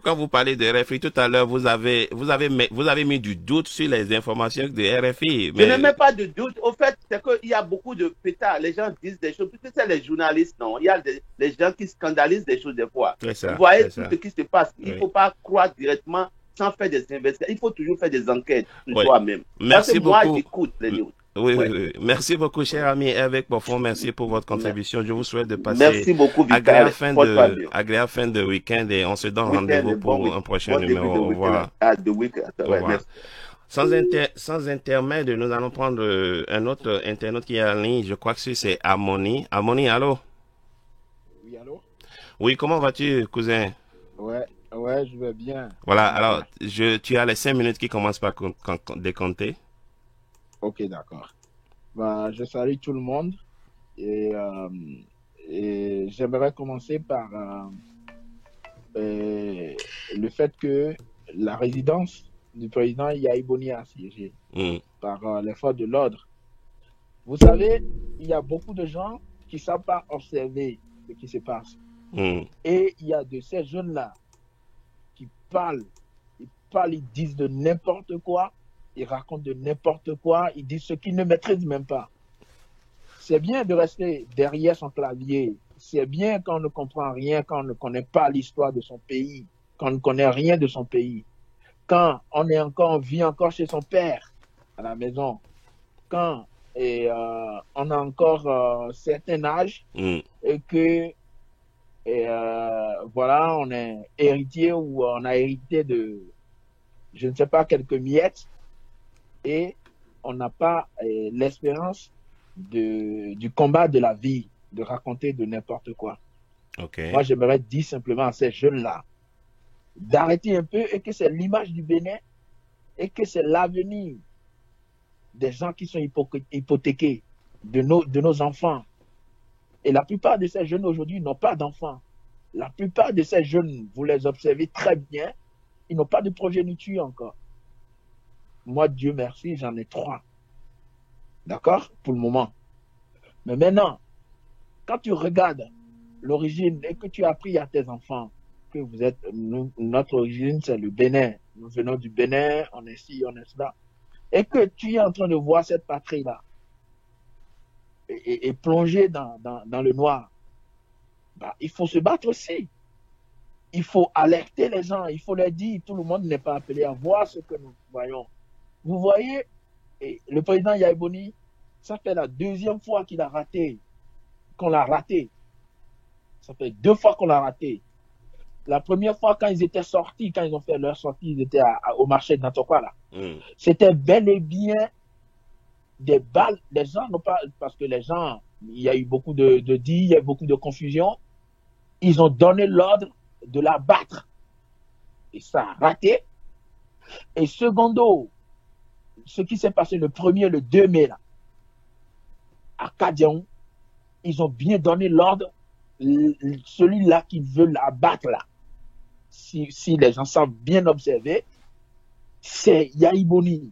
quand vous parlez de RFI tout à l'heure, vous avez mis du doute sur les informations de RFI. Mais... Je ne mets pas de doute. Au fait, c'est qu'il y a beaucoup de pétards. Les gens disent des choses. Puisque c'est les journalistes, non. Il y a les gens qui scandalisent des choses des fois. Vous voyez tout ce qui se passe. Il ne faut pas croire directement sans faire des investigations. Il faut toujours faire des enquêtes sur soi-même. Merci beaucoup. Moi, j'écoute les news. Oui. Merci beaucoup, cher ami Hervé Poffon. Merci pour votre contribution. Je vous souhaite de passer agréable fin de week-end et on se donne rendez-vous pour un prochain numéro. Au revoir. Sans intermède, nous allons prendre un autre internaute qui est en ligne. Je crois que c'est Amoni. Amoni, allô? Oui, allô? Oui, comment vas-tu, cousin? Ouais, je vais bien. Voilà, alors, tu as les 5 minutes qui commencent par décompter. Ok, d'accord. Je salue tout le monde et j'aimerais commencer par le fait que la résidence du président Yahi Boni a assiégée par les forces de l'ordre. Vous savez, il y a beaucoup de gens qui ne savent pas observer ce qui se passe. Et il y a de ces jeunes-là qui parlent, ils disent de n'importe quoi. Ils racontent de n'importe quoi, ils disent ce qu'ils ne maîtrisent même pas. C'est bien de rester derrière son clavier. C'est bien quand on ne comprend rien, quand on ne connaît pas l'histoire de son pays, quand on ne connaît rien de son pays. Quand on vit encore chez son père à la maison. Quand on a encore un certain âge et que voilà, on est héritier ou on a hérité de, je ne sais pas, quelques miettes. Et on n'a pas l'espérance du combat de la vie, de raconter de n'importe quoi. Moi, j'aimerais dire simplement à ces jeunes-là d'arrêter un peu et que c'est l'image du Bénin et que c'est l'avenir des gens qui sont hypothéqués, de nos enfants. Et la plupart de ces jeunes aujourd'hui n'ont pas d'enfants. La plupart de ces jeunes, vous les observez très bien, ils n'ont pas de progéniture encore. Moi, Dieu merci, j'en ai 3. D'accord? Pour le moment. Mais maintenant, quand tu regardes l'origine et que tu as appris à tes enfants que notre origine, c'est le Bénin. Nous venons du Bénin, on est ci, on est cela. Et que tu es en train de voir cette patrie-là et plonger dans le noir. Il faut se battre aussi. Il faut alerter les gens. Il faut leur dire, tout le monde n'est pas appelé à voir ce que nous voyons. Vous voyez, le président Yahi Boni, ça fait la 2e fois qu'on l'a raté. Ça fait 2 fois qu'on l'a raté. La première fois, quand ils étaient sortis, quand ils ont fait leur sortie, ils étaient au marché de Natokwa, là. C'était bel et bien des balles. Les gens n'ont pas, parce que les gens, il y a eu beaucoup de dits, il y a eu beaucoup de confusion. Ils ont donné l'ordre de la battre. Et ça a raté. Et secondo, ce qui s'est passé le 1er, le 2 mai, là, à Kadiaon, ils ont bien donné l'ordre, celui-là qui veut la battre, là. Si les gens savent bien observer, c'est Yahi Boni.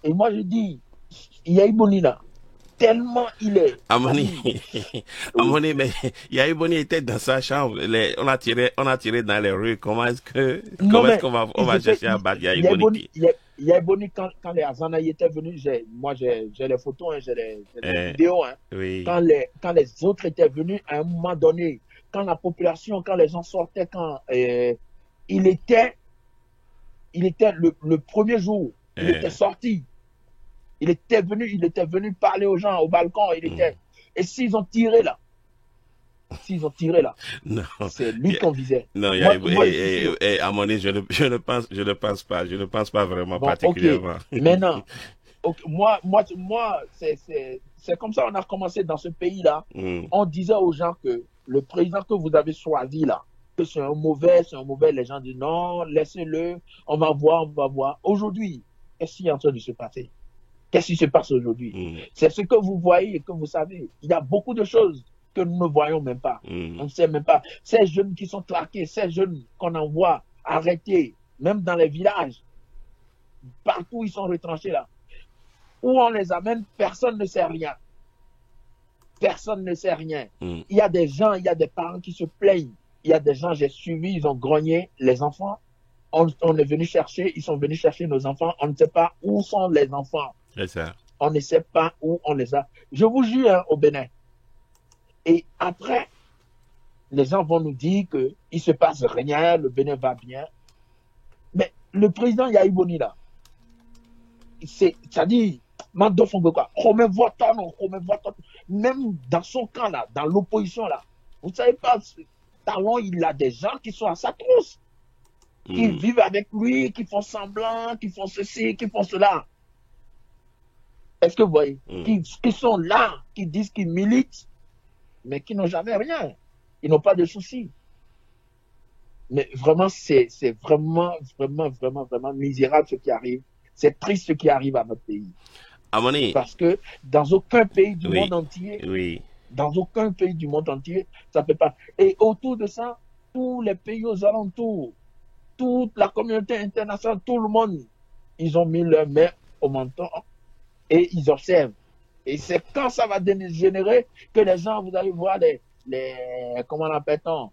Et moi, je dis, Yahi Boni, là, tellement il est... Amoni, mais Yahi Boni était dans sa chambre. On a tiré dans les rues. Comment est-ce qu'on va chercher à battre Yahi Boni? Yahi Boni, quand les Azanaï étaient venus, j'ai les photos, j'ai les vidéos. Oui. Quand les autres étaient venus, à un moment donné, quand la population, quand les gens sortaient, quand il était le premier jour, il était sorti. Il était venu parler aux gens au balcon. Et s'ils ont tiré là, s'ils ont tiré là. Non. C'est lui qu'on visait. Non, à mon avis, je ne pense pas vraiment particulièrement. Okay. Maintenant, okay, moi, c'est comme ça on a commencé dans ce pays-là. On disait aux gens que le président que vous avez choisi là, que c'est un mauvais, les gens disent non, laissez-le, on va voir. Aujourd'hui, qu'est-ce qui est en train de se passer? Qu'est-ce qui se passe aujourd'hui? C'est ce que vous voyez et que vous savez. Il y a beaucoup de choses que nous ne voyons même pas. On ne sait même pas. Ces jeunes qui sont traqués, ces jeunes qu'on envoie arrêtés, même dans les villages, partout ils sont retranchés là. Où on les amène, personne ne sait rien. Personne ne sait rien. Il y a des gens, il y a des parents qui se plaignent. Il y a des gens, j'ai suivi, ils ont grogné les enfants. On est venu chercher, ils sont venus chercher nos enfants. On ne sait pas où sont les enfants. C'est ça. On ne sait pas où on les a. Je vous jure, hein, au Bénin. Et après, les gens vont nous dire qu'il ne se passe rien, le Bénin va bien. Mais le président Yahya Boni, là, c'est-à-dire, même dans son camp, là, dans l'opposition, là, vous ne savez pas, Talon, il a des gens qui sont à sa trousse, qui vivent avec lui, qui font semblant, qui font ceci, qui font cela. Est-ce que vous voyez? Qui sont là, qui disent qu'ils militent, mais qui n'ont jamais rien. Ils n'ont pas de soucis. Mais vraiment, c'est vraiment misérable ce qui arrive. C'est triste ce qui arrive à notre pays. Parce que dans aucun pays du monde entier, dans aucun pays du monde entier, ça ne peut pas. Et autour de ça, tous les pays aux alentours, toute la communauté internationale, tout le monde, ils ont mis leur main au menton et ils observent. Et c'est quand ça va dégénérer que les gens, vous allez voir comment on appelle-t-on,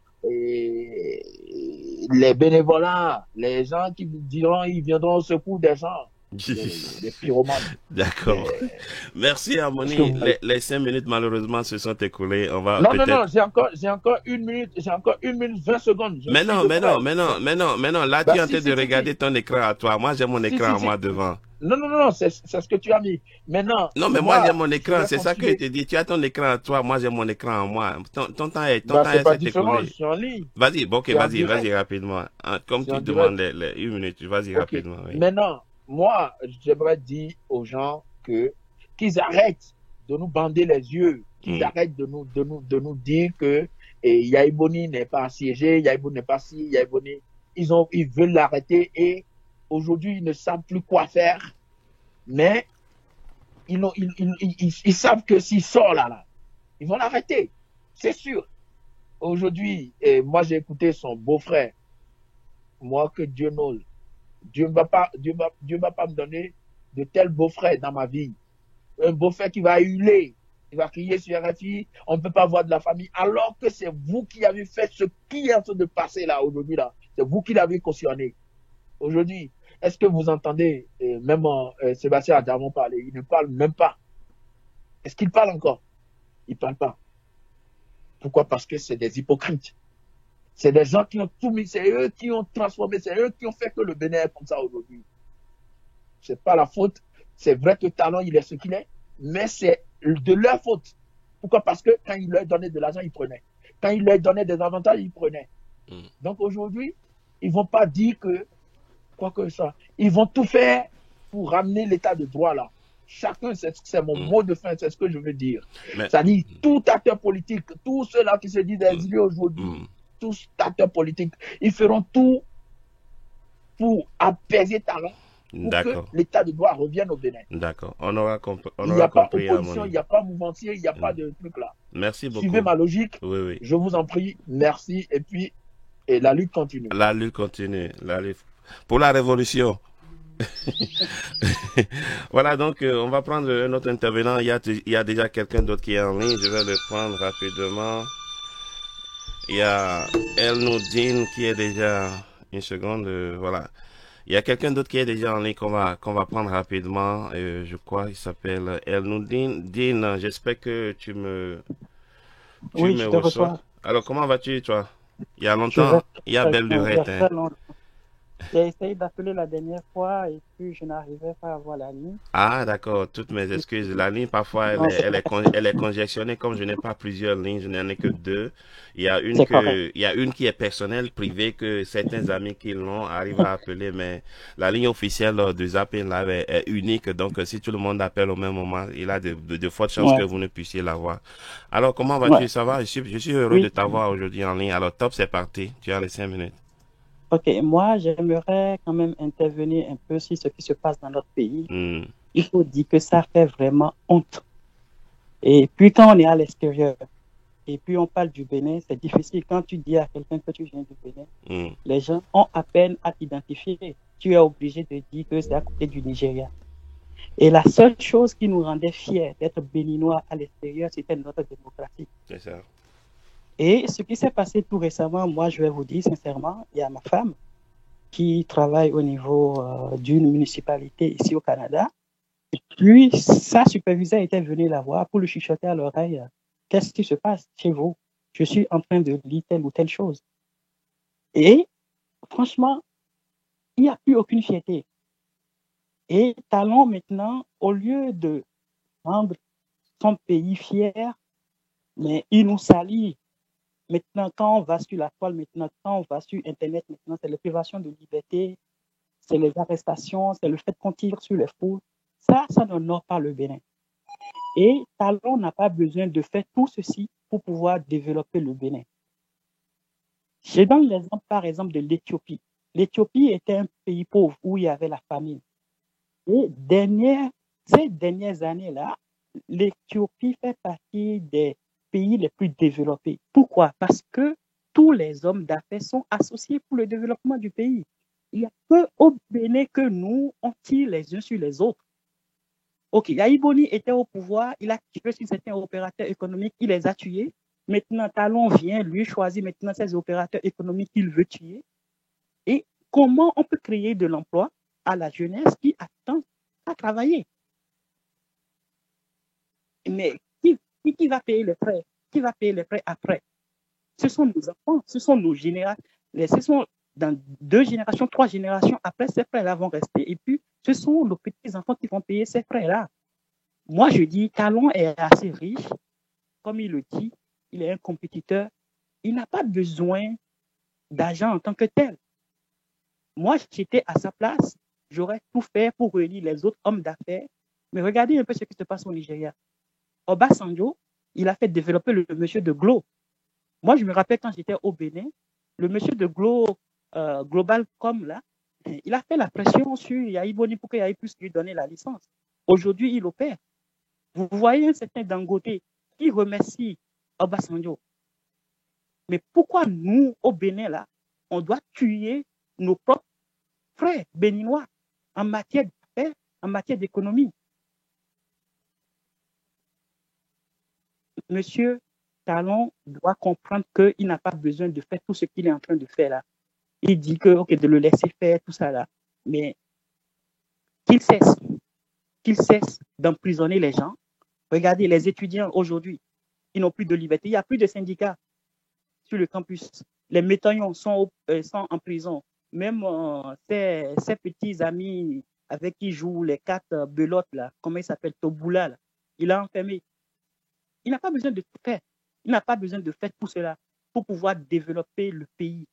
les bénévolats, les gens qui diront, ils viendront au secours des gens. Des pyromanes. D'accord. Merci Harmonie. Les 5 minutes malheureusement se sont écoulées. On va non, j'ai encore 1 minute, 20 secondes. Mais non. Là, tu es en train de regarder ton écran à toi. Moi, j'ai mon écran à moi devant. Non, c'est ce que tu as mis. Maintenant. Non, mais moi, j'ai mon écran. C'est ça que je te dis. Tu as ton écran à toi. Moi, j'ai mon écran à moi. Ton temps est écoulé. Je suis en ligne. Vas-y, vas-y rapidement. Comme tu demandes les 1 minute, vas-y rapidement. Oui. Maintenant, moi, j'aimerais dire aux gens qu'ils arrêtent de nous bander les yeux, qu'ils arrêtent de nous dire que Yahya Boni n'est pas assiégé, Yahya Boni n'est pas ci, Yahya Boni. Ils veulent l'arrêter et aujourd'hui, ils ne savent plus quoi faire. Mais ils savent que s'il sort là, ils vont l'arrêter. C'est sûr. Aujourd'hui, moi, j'ai écouté son beau-frère. Moi, que Dieu n'ose. Dieu ne va pas me donner de tel beau-frère dans ma vie. Un beau-frère qui va hurler, il va crier sur RFI, on ne peut pas voir de la famille, alors que c'est vous qui avez fait ce qui est en train de passer là, aujourd'hui là. C'est vous qui l'avez cautionné. Aujourd'hui, est-ce que vous entendez, même Sébastien Adamon parler, il ne parle même pas. Est-ce qu'il parle encore? Il ne parle pas. Pourquoi? Parce que c'est des hypocrites. C'est des gens qui ont tout mis, c'est eux qui ont transformé, c'est eux qui ont fait que le Bénin est comme ça aujourd'hui. C'est pas la faute. C'est vrai que Talon, il est ce qu'il est, mais c'est de leur faute. Pourquoi? Parce que quand il leur donnait de l'argent, ils prenaient. Quand il leur donnait des avantages, ils prenaient. Donc aujourd'hui, ils vont pas dire que, quoi que ça, ils vont tout faire pour ramener l'état de droit là. Chacun, c'est mon mot de fin, c'est ce que je veux dire. C'est-à-dire, tout acteur politique, tous ceux-là qui se disent des idées aujourd'hui, tous acteurs politiques, ils feront tout pour apaiser Talon, pour que l'état de droit revienne au Bénin. D'accord. On aura compris. Il n'y a pas opposition, il n'y a pas mouvantier, il n'y a pas de truc là. Merci beaucoup. Suivez ma logique. Oui. Je vous en prie. Merci. Et puis, la lutte continue. La lutte continue. Pour la révolution. Voilà, donc on va prendre un autre intervenant. Il y a déjà quelqu'un d'autre qui est en ligne. Je vais le prendre rapidement. Il y a El Noudine qui est déjà... Une seconde, voilà. Il y a quelqu'un d'autre qui est déjà en ligne qu'on va prendre rapidement. Je crois qu'il s'appelle El Noudine. Dine, j'espère que tu me reçois. Alors, comment vas-tu, toi? Il y a longtemps, il y a belle lurette. Hein. J'ai essayé d'appeler la dernière fois et puis je n'arrivais pas à avoir la ligne. Ah, d'accord. Toutes mes excuses. La ligne, parfois, Non, elle est congestionnée. Comme je n'ai pas plusieurs lignes, je n'en ai que deux. c'est correct. Il y a une qui est personnelle, privée, que certains amis qui l'ont arrivent à appeler, mais la ligne officielle de Zapping Live est unique. Donc, si tout le monde appelle au même moment, il a de fortes chances que Ouais, vous ne puissiez l'avoir. Alors, comment vas-tu? ouais, Ça va? Je suis heureux de oui. t'avoir aujourd'hui en ligne. Alors, top, c'est parti. Tu as les 5 minutes. Ok, moi, j'aimerais quand même intervenir un peu sur ce qui se passe dans notre pays. Il faut dire que ça fait vraiment honte. Et puis, quand on est à l'extérieur, et puis on parle du Bénin, c'est difficile. Quand tu dis à quelqu'un que tu viens du Bénin, les gens ont à peine à t'identifier. Tu es obligé de dire que c'est à côté du Nigeria. Et la seule chose qui nous rendait fiers d'être béninois à l'extérieur, c'était notre démocratie. C'est ça. Et ce qui s'est passé tout récemment, moi, je vais vous dire sincèrement, il y a ma femme qui travaille au niveau d'une municipalité ici au Canada. Et puis, sa superviseure était venue la voir pour lui chuchoter à l'oreille, qu'est-ce qui se passe chez vous? Je suis en train de lire telle ou telle chose. Et franchement, il n'y a plus aucune fierté. Et Talon, maintenant, au lieu de rendre son pays fier, mais il nous salit. Maintenant, quand on va sur la toile, maintenant, quand on va sur Internet, maintenant, c'est la privation de liberté, c'est les arrestations, c'est le fait qu'on tire sur les fous. Ça n'honore pas le Bénin. Et Talon n'a pas besoin de faire tout ceci pour pouvoir développer le Bénin. Je donne l'exemple, par exemple, de l'Éthiopie. L'Éthiopie était un pays pauvre où il y avait la famine. Et ces dernières années-là, l'Éthiopie fait partie des pays les plus développés. Pourquoi? Parce que tous les hommes d'affaires sont associés pour le développement du pays. Il n'y a que au Bénin que nous, on tire les uns sur les autres. Ok, Yayi Boni était au pouvoir, il a tiré sur certains opérateurs économiques, il les a tués. Maintenant, Talon vient, lui, choisit maintenant ces opérateurs économiques qu'il veut tuer. Et comment on peut créer de l'emploi à la jeunesse qui attend à travailler? Mais qui va payer les frais? Qui va payer les frais après? Ce sont nos enfants, ce sont nos générations. Ce sont dans 2 générations, 3 générations après, ces frais-là vont rester. Et puis, ce sont nos petits-enfants qui vont payer ces frais-là. Moi, je dis, Talon est assez riche. Comme il le dit, il est un compétiteur. Il n'a pas besoin d'argent en tant que tel. Moi, j'étais à sa place. J'aurais tout fait pour réunir les autres hommes d'affaires. Mais regardez un peu ce qui se passe au Nigeria. Obasanjo, il a fait développer le monsieur de Glo. Moi, je me rappelle quand j'étais au Bénin, le monsieur de Glo, Globalcom, là, il a fait la pression sur Yayi Boni pour que Yayi puisse lui donner la licence. Aujourd'hui, il opère. Vous voyez un certain Dangote qui remercie Obasanjo. Mais pourquoi nous, au Bénin, là, on doit tuer nos propres frères béninois en matière d'affaires, en matière d'économie? Monsieur Talon doit comprendre qu'il n'a pas besoin de faire tout ce qu'il est en train de faire là. Il dit que, ok, de le laisser faire tout ça là, mais qu'il cesse d'emprisonner les gens. Regardez, les étudiants aujourd'hui, ils n'ont plus de liberté. Il n'y a plus de syndicats sur le campus. Les métaillons sont en prison. Même ces petits amis avec qui jouent les 4 belotes, là, comment il s'appelle, Toboula, là, il a enfermé. Il n'a pas besoin de tout faire. Il n'a pas besoin de faire tout cela pour pouvoir développer le pays.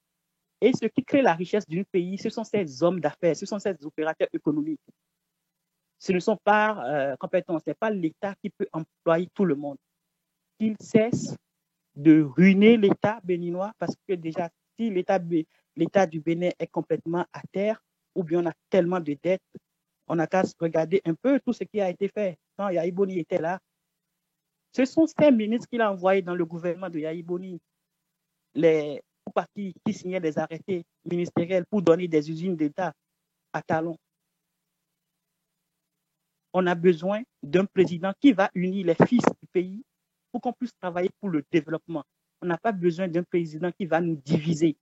Et ce qui crée la richesse d'un pays, ce sont ces hommes d'affaires, ce sont ces opérateurs économiques. Ce ne sont pas compétents, ce n'est pas l'État qui peut employer tout le monde. Qu'il cesse de ruiner l'État béninois parce que déjà, si l'État du Bénin est complètement à terre, ou bien on a tellement de dettes, on n'a qu'à regarder un peu tout ce qui a été fait. Quand Yayi Boni était là, ce sont ces ministres qu'il a envoyés dans le gouvernement de Yayi Boni, les partis qui signaient des arrêtés ministériels pour donner des usines d'État à Talon. On a besoin d'un président qui va unir les fils du pays pour qu'on puisse travailler pour le développement. On n'a pas besoin d'un président qui va nous diviser.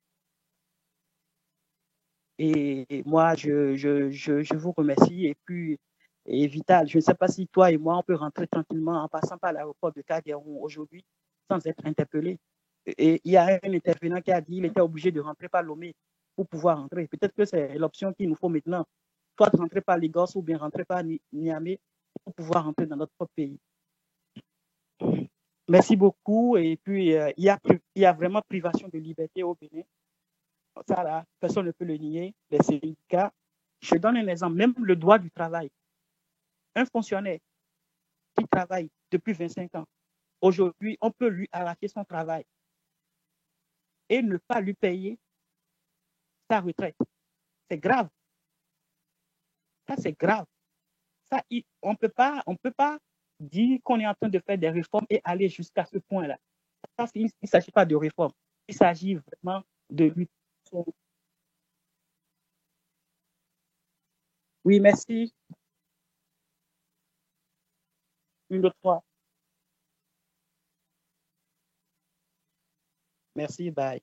Et moi, je vous remercie. Et puis, Vital, je ne sais pas si toi et moi, on peut rentrer tranquillement en passant par l'aéroport de Kadiaron aujourd'hui sans être interpellé. Et il y a un intervenant qui a dit qu'il était obligé de rentrer par Lomé pour pouvoir rentrer. Peut-être que c'est l'option qu'il nous faut maintenant. Soit rentrer par Lagos ou bien rentrer par Niamey pour pouvoir rentrer dans notre pays. Merci beaucoup. Et puis, il y a vraiment privation de liberté au Bénin. Ça, là, personne ne peut le nier. Les syndicats. Je donne un exemple. Même le droit du travail. Un fonctionnaire qui travaille depuis 25 ans, aujourd'hui, on peut lui arracher son travail et ne pas lui payer sa retraite. C'est grave. Ça, c'est grave. Ça, on ne peut pas dire qu'on est en train de faire des réformes et aller jusqu'à ce point-là. Ça, il ne s'agit pas de réforme. Il s'agit vraiment de lutte. Oui, merci. Une, deux, trois. Merci, bye.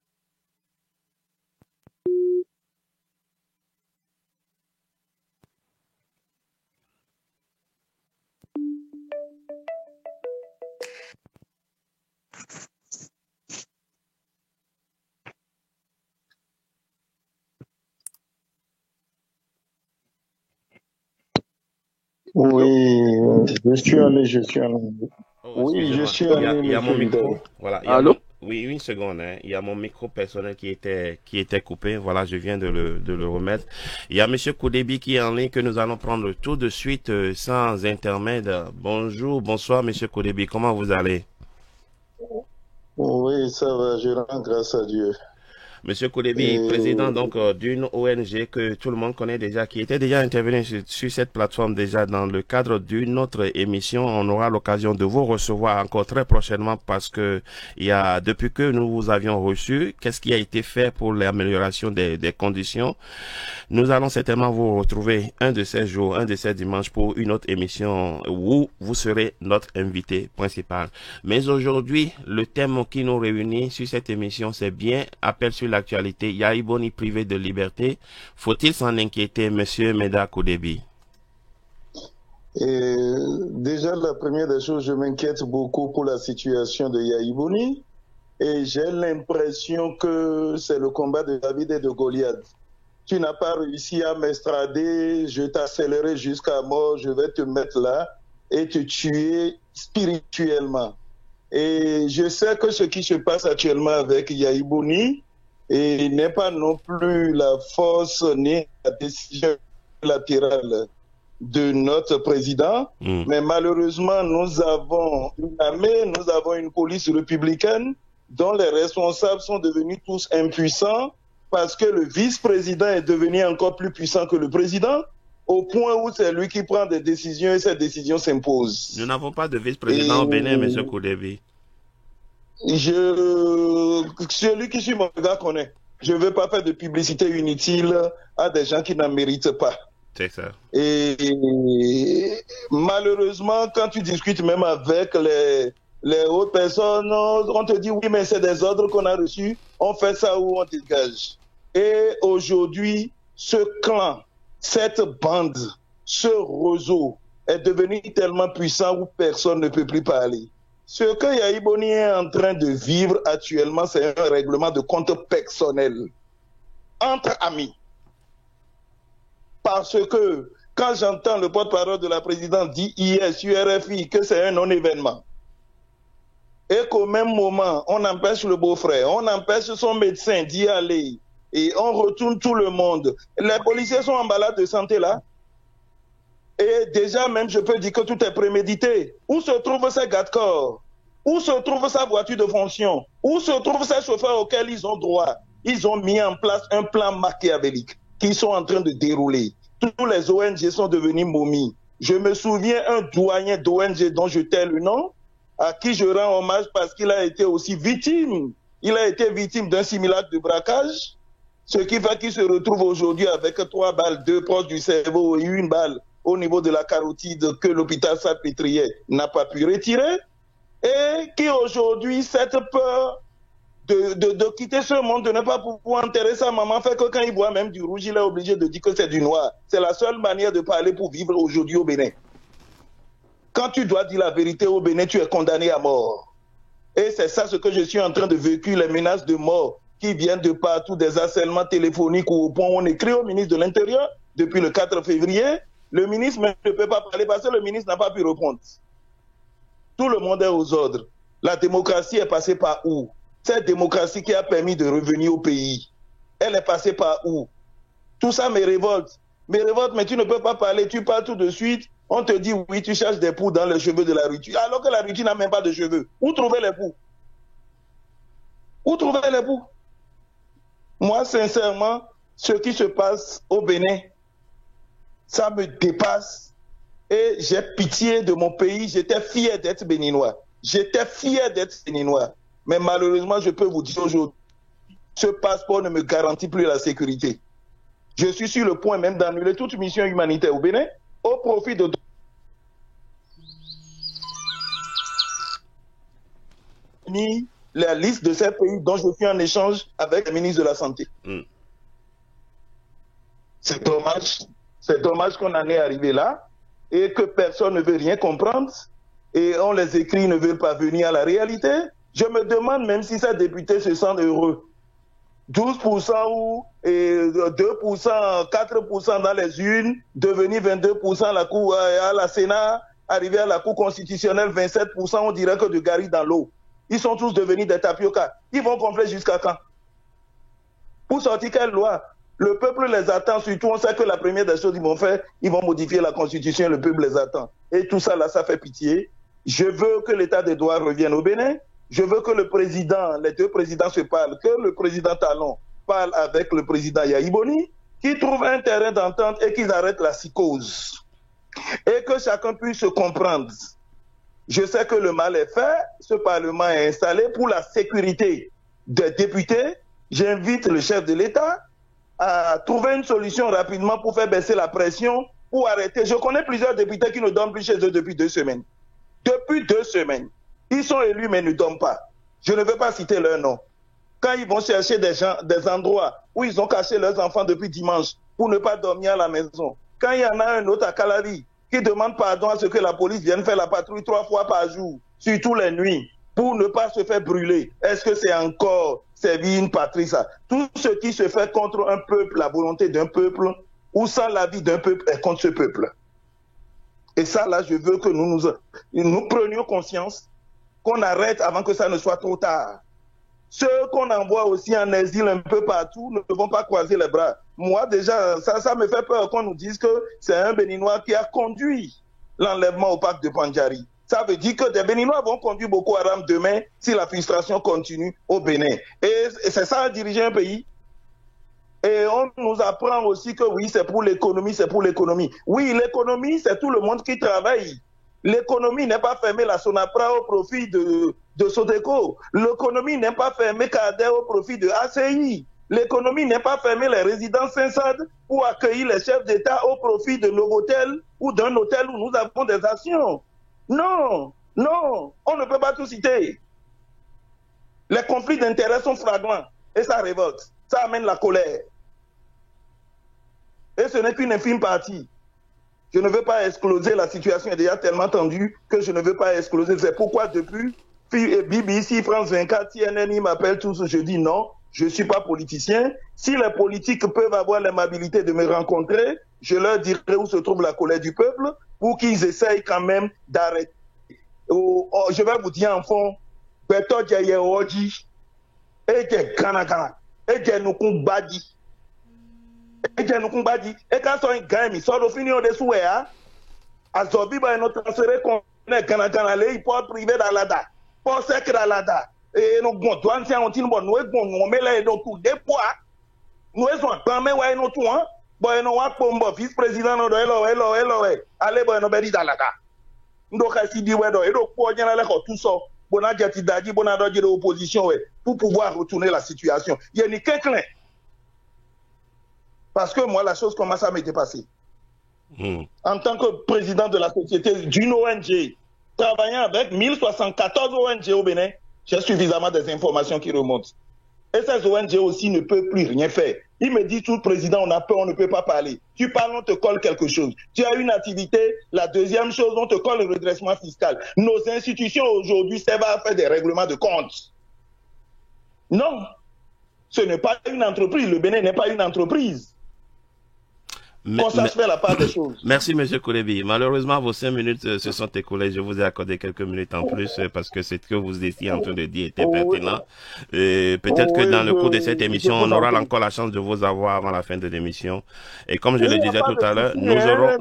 Oui, je suis allé. Oh, Oui, je suis il y allé. a mon micro. Voilà. Allô? Oui, une seconde. Hein. Il y a mon micro personnel qui était coupé. Voilà, je viens de le remettre. Il y a Monsieur Koudebi qui est en ligne que nous allons prendre tout de suite sans intermède. Bonjour, bonsoir Monsieur Koudebi. Comment vous allez? Oui, ça va. Je rends grâce à Dieu. Monsieur Koudebi, président donc d'une ONG que tout le monde connaît déjà, qui était déjà intervenu sur cette plateforme déjà dans le cadre d'une autre émission. On aura l'occasion de vous recevoir encore très prochainement parce que depuis que nous vous avions reçu, qu'est-ce qui a été fait pour l'amélioration des conditions? Nous allons certainement vous retrouver un de ces jours, un de ces dimanches pour une autre émission où vous serez notre invité principal. Mais aujourd'hui, le thème qui nous réunit sur cette émission, c'est bien appel sur l'actualité. Yahi Boni privé de liberté. Faut-il s'en inquiéter, Monsieur Meda Koudebi? Déjà, la première des choses, je m'inquiète beaucoup pour la situation de Yahi Boni. Et j'ai l'impression que c'est le combat de David et de Goliath. Tu n'as pas réussi à m'estrader, je t'accélérerai jusqu'à mort, je vais te mettre là et te tuer spirituellement. Et je sais que ce qui se passe actuellement avec Yahi Boni n'est pas non plus la force ni la décision latérale de notre président, mais malheureusement, nous avons une armée, nous avons une police républicaine dont les responsables sont devenus tous impuissants parce que le vice-président est devenu encore plus puissant que le président, au point où c'est lui qui prend des décisions et ces décisions s'imposent. Nous n'avons pas de vice-président au Bénin, M. Koudebi. Celui qui suit mon regard connaît. Je ne veux pas faire de publicité inutile à des gens qui n'en méritent pas. C'est ça. Et malheureusement, quand tu discutes même avec les autres personnes, on te dit oui, mais c'est des ordres qu'on a reçus, on fait ça ou on dégage. Et aujourd'hui, ce clan, cette bande, ce réseau est devenu tellement puissant où personne ne peut plus parler. Ce que Yahi Boni est en train de vivre actuellement, c'est un règlement de compte personnel entre amis. Parce que quand j'entends le porte-parole de la présidente dire hier sur RFI que c'est un non-événement, et qu'au même moment, on empêche le beau-frère, on empêche son médecin d'y aller, et on retourne tout le monde. Les policiers sont en balade de santé là. Et déjà même, je peux dire que tout est prémédité. Où se trouve ces garde-corps? Où se trouve sa voiture de fonction? Où se trouvent ces chauffeurs auxquels ils ont droit? Ils ont mis en place un plan machiavélique qu'ils sont en train de dérouler. Tous les ONG sont devenus momies. Je me souviens un doyen d'ONG dont je tais le nom, à qui je rends hommage parce qu'il a été aussi victime. Il a été victime d'un simulacre de braquage, ce qui fait qu'il se retrouve aujourd'hui avec 3 balles, 2 proches du cerveau et 1 balle au niveau de la carotide que l'hôpital Salpêtrière n'a pas pu retirer, et qui aujourd'hui, cette peur de quitter ce monde, de ne pas pouvoir enterrer sa maman, fait que quand il boit même du rouge, il est obligé de dire que c'est du noir. C'est la seule manière de parler pour vivre aujourd'hui au Bénin. Quand tu dois dire la vérité au Bénin, tu es condamné à mort. Et c'est ça ce que je suis en train de vécu, les menaces de mort qui viennent de partout, des harcèlements téléphoniques au point où on écrit au ministre de l'Intérieur depuis le 4 février. Le ministre ne peut pas parler parce que le ministre n'a pas pu répondre. Tout le monde est aux ordres. La démocratie est passée par où? Cette démocratie qui a permis de revenir au pays, elle est passée par où? Tout ça me révolte. Mais tu ne peux pas parler, tu parles tout de suite. On te dit, oui, tu cherches des poux dans les cheveux de la rue. Alors que la rue n'a même pas de cheveux. Où trouver les poux? Où trouver les poux? Moi, sincèrement, ce qui se passe au Bénin, ça me dépasse. Et j'ai pitié de mon pays. J'étais fier d'être béninois. J'étais fier d'être béninois. Mais malheureusement, je peux vous dire aujourd'hui, ce passeport ne me garantit plus la sécurité. Je suis sur le point même d'annuler toute mission humanitaire au Bénin au profit de la liste de ces pays dont je suis en échange avec le ministre de la Santé. C'est dommage qu'on en est arrivé là et que personne ne veut rien comprendre et on les écrit ne veulent pas venir à la réalité. Je me demande même si ces députés se sentent heureux. 12% ou 2%, 4% dans les urnes, devenir 22% à la Sénat, arriver à la Cour constitutionnelle, 27%, on dirait que de Gary dans l'eau. Ils sont tous devenus des tapioca. Ils vont gonfler jusqu'à quand? Pour sortir quelle loi? Le peuple les attend, surtout on sait que la première des choses qu'ils vont faire, ils vont modifier la Constitution et le peuple les attend. Et tout ça là, ça fait pitié. Je veux que l'état des droits revienne au Bénin. Je veux que le président, les deux présidents se parlent, que le président Talon parle avec le président Yaïboni, qu'ils trouvent un terrain d'entente et qu'ils arrêtent la psychose. Et que chacun puisse se comprendre. Je sais que le mal est fait, ce Parlement est installé pour la sécurité des députés. J'invite le chef de l'État à trouver une solution rapidement pour faire baisser la pression, pour arrêter. Je connais plusieurs députés qui ne dorment plus chez eux depuis 2 semaines. Depuis 2 semaines. Ils sont élus mais ne dorment pas. Je ne veux pas citer leur nom. Quand ils vont chercher des endroits où ils ont caché leurs enfants depuis dimanche pour ne pas dormir à la maison. Quand il y en a un autre à Calavi qui demande pardon à ce que la police vienne faire la patrouille 3 fois par jour, surtout les nuits, pour ne pas se faire brûler. Est-ce que c'est encore servir une patrie ça? Tout ce qui se fait contre un peuple, la volonté d'un peuple, ou sans la vie d'un peuple est contre ce peuple. Et ça là, je veux que nous prenions conscience qu'on arrête avant que ça ne soit trop tard. Ceux qu'on envoie aussi en exil un peu partout ne vont pas croiser les bras. Moi, déjà, ça me fait peur qu'on nous dise que c'est un Béninois qui a conduit l'enlèvement au parc de Pandjari. Ça veut dire que des Béninois vont conduire Boko Haram demain si la frustration continue au Bénin. Et c'est ça, diriger un pays. Et on nous apprend aussi que oui, c'est pour l'économie, c'est pour l'économie. Oui, l'économie, c'est tout le monde qui travaille. L'économie n'est pas fermée la Sonapra au profit de Sodeco. L'économie n'est pas fermée Cadet au profit de ACI. L'économie n'est pas fermée les résidences Saint-Sade pour accueillir les chefs d'État au profit de Novotel ou d'un hôtel où nous avons des actions. Non, non, on ne peut pas tout citer. Les conflits d'intérêts sont flagrants et ça révolte. Ça amène la colère. Et ce n'est qu'une infime partie. Je ne veux pas exploser, la situation est déjà tellement tendue que je ne veux pas exploser. C'est pourquoi depuis BBC, France 24, CNN, ils m'appellent tous, je dis non, je ne suis pas politicien. Si les politiques peuvent avoir l'aimabilité de me rencontrer, je leur dirai où se trouve la colère du peuple pour qu'ils essayent quand même d'arrêter. Je vais vous dire en fond, Beto Djayeoji, et Kanakana, et Nukumbadi. Et quand son gagne, il sort d'opinion de Souéa, à Zobi, il nous transférer comme Kanakana, il peut privé d'Alada, pour sec d'Alada. Et nous, bon, toi, si on tient bon, nous, met là, nous, tout des poids, nous, sommes pas, mais ouais, nous, tout, hein, bon, nous, on vice-président, nous, allez, bon, nous, béni d'Alada. Nous, si dit, ouais, et donc, pour bien aller, tout ça, bon, à Jati Dadi, bon, à de l'opposition, ouais, pour pouvoir retourner la situation. Il y a ni quelqu'un. Parce que moi, la chose commence à me dépasser. En tant que président de la société d'une ONG, travaillant avec 1074 ONG au Bénin, j'ai suffisamment des informations qui remontent. Et ces ONG aussi ne peuvent plus rien faire. Il me dit, tout président, on a peur, on ne peut pas parler. Tu parles, on te colle quelque chose. Tu as une activité, la deuxième chose, on te colle le redressement fiscal. Nos institutions aujourd'hui servent à faire des règlements de comptes. Non. Ce n'est pas une entreprise. Le Bénin n'est pas une entreprise. Qu'on sache faire la part des choses. Merci, M. Koulebi. Malheureusement, vos 5 minutes se sont écoulées. Je vous ai accordé quelques minutes en plus parce que ce que vous étiez en train de dire était pertinent. Peut-être que dans le cours de cette émission, on aura encore la chance de vous avoir avant la fin de l'émission. Et comme je le disais tout à l'heure, nous aurons...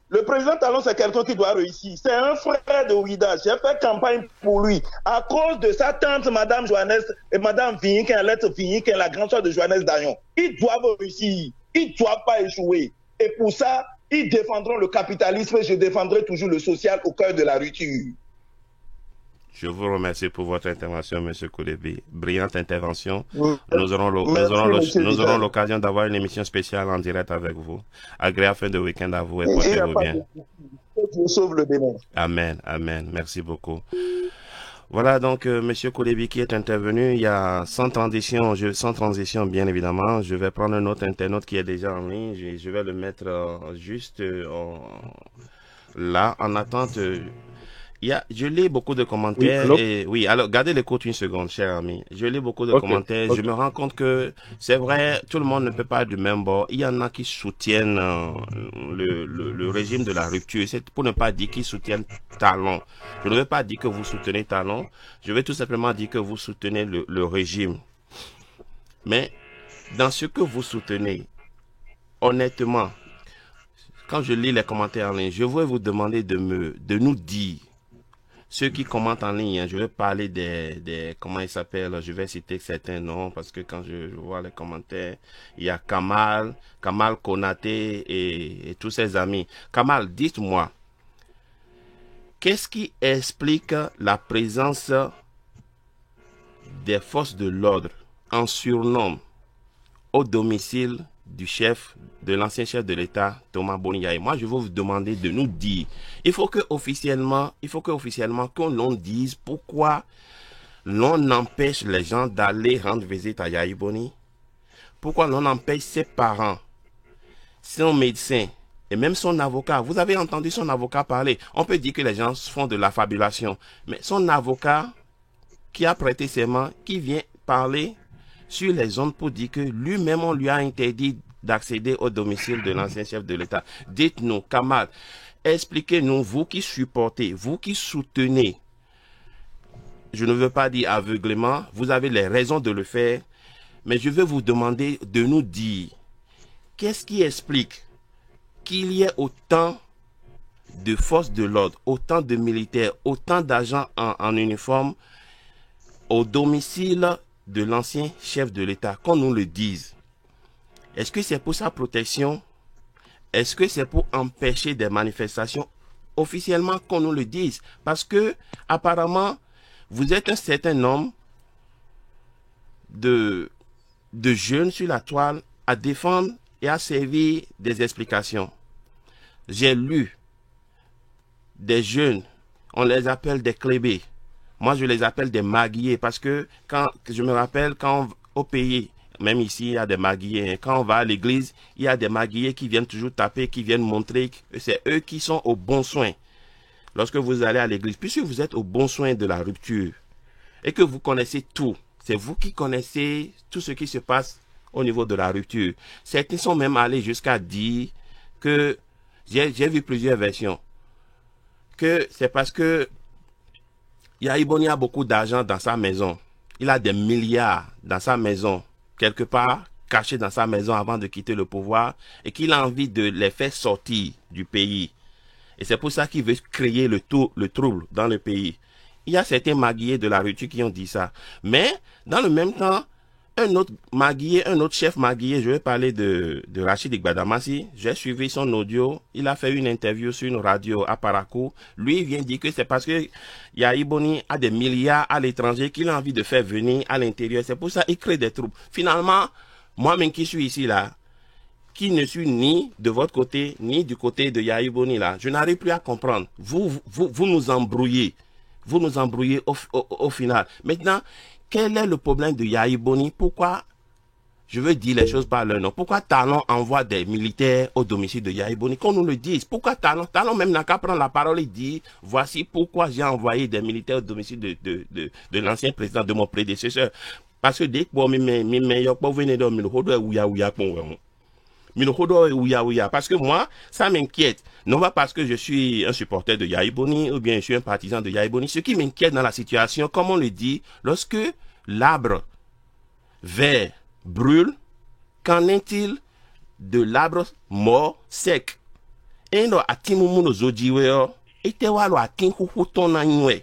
Le président Talon, c'est quelqu'un qui doit réussir. C'est un frère de Ouida. J'ai fait campagne pour lui. À cause de sa tante, Madame Joannès, et Madame Vigny, la grande soeur de Joannès Dayon. Ils doivent réussir. Ils ne doivent pas échouer. Et pour ça, ils défendront le capitalisme et je défendrai toujours le social au cœur de la rupture. Je vous remercie pour votre intervention, M. Koulebi. Brillante intervention. Nous aurons l'occasion d'avoir une émission spéciale en direct avec vous. Agréable fin de week-end à vous et portez-vous bien. Dieu sauve le Bénin. Amen, amen. Merci beaucoup. Voilà donc M. Koulebi qui est intervenu. Il y a sans transition bien évidemment. Je vais prendre un autre internaute qui est déjà en ligne. Je vais le mettre juste là en attente. Je lis beaucoup de commentaires. Oui, alors gardez l'écoute une seconde, cher ami. Je lis beaucoup de commentaires. Je me rends compte que c'est vrai, tout le monde ne peut pas être du même bord. Il y en a qui soutiennent le régime de la rupture. C'est pour ne pas dire qu'ils soutiennent Talon. Je ne veux pas dire que vous soutenez Talon. Je veux tout simplement dire que vous soutenez le régime. Mais dans ce que vous soutenez, honnêtement, quand je lis les commentaires en ligne, je voudrais vous demander de nous dire. Ceux qui commentent en ligne, je vais parler des comment ils s'appellent, je vais citer certains noms parce que quand je vois les commentaires, il y a Kamal Konaté et tous ses amis. Kamal, dites-moi, qu'est-ce qui explique la présence des forces de l'ordre en surnom au domicile du l'ancien chef de l'État, Thomas Boniaï? Moi, je vais vous demander de nous dire. Il faut que officiellement, qu'on l'on dise pourquoi l'on empêche les gens d'aller rendre visite à Yahi Boni. Pourquoi l'on empêche ses parents, son médecin et même son avocat. Vous avez entendu son avocat parler. On peut dire que les gens font de la fabulation. Mais son avocat qui a prêté serment, qui vient parler sur les ondes pour dire que lui-même, on lui a interdit d'accéder au domicile de l'ancien chef de l'État. Dites-nous, Kamal, expliquez-nous, vous qui supportez, vous qui soutenez, je ne veux pas dire aveuglément, vous avez les raisons de le faire, mais je veux vous demander de nous dire, qu'est-ce qui explique qu'il y ait autant de forces de l'ordre, autant de militaires, autant d'agents en uniforme au domicile de l'ancien chef de l'État, qu'on nous le dise? Est-ce que c'est pour sa protection? Est-ce que c'est pour empêcher des manifestations? Officiellement, qu'on nous le dise. Parce que, apparemment, vous êtes un certain nombre de jeunes sur la toile à défendre et à servir des explications. J'ai lu des jeunes, on les appelle des clébés. Moi, je les appelle des maguillés parce que je me rappelle quand au pays, même ici, il y a des maguillés. Quand on va à l'église, il y a des maguillés qui viennent toujours taper, qui viennent montrer que c'est eux qui sont au bon soin. Lorsque vous allez à l'église, puisque vous êtes au bon soin de la rupture et que vous connaissez tout, c'est vous qui connaissez tout ce qui se passe au niveau de la rupture. Certains sont même allés jusqu'à dire que, j'ai vu plusieurs versions, que c'est parce que Yahi Boni a beaucoup d'argent dans sa maison. Il a des milliards dans sa maison, quelque part cachés dans sa maison avant de quitter le pouvoir, et qu'il a envie de les faire sortir du pays. Et c'est pour ça qu'il veut créer le trouble dans le pays. Il y a certains maguillés de la rupture qui ont dit ça. Mais, dans le même temps, un autre maguillé, un autre chef maguillé, je vais parler de Rachid Igbadamassi. J'ai suivi son audio. Il a fait une interview sur une radio à Parakou. Lui, il vient dire que c'est parce que Yahi Boni a des milliards à l'étranger qu'il a envie de faire venir à l'intérieur. C'est pour ça qu'il crée des troubles. Finalement, moi-même qui suis ici là, qui ne suis ni de votre côté, ni du côté de Yahi Boni là, je n'arrive plus à comprendre. Vous nous embrouillez. Vous nous embrouillez au final. Maintenant, quel est le problème de Yahi Boni? Pourquoi, je veux dire les choses par leur nom, pourquoi Talon envoie des militaires au domicile de Yahi Boni? Qu'on nous le dise. Pourquoi Talon même n'a qu'à prendre la parole et dire, voici pourquoi j'ai envoyé des militaires au domicile de l'ancien président, de mon prédécesseur. parce que dès que moi me pas venir dans le hodo ouya pour parce que moi, ça m'inquiète. Non pas parce que je suis un supporter de Yahya Boni ou bien je suis un partisan de Yahya Boni. Ce qui m'inquiète dans la situation, comme on le dit, lorsque l'arbre vert brûle, qu'en est-il de l'arbre mort sec? Et non, à Timoumou nos odiweo, et te walo à Kinkukuton nanwe.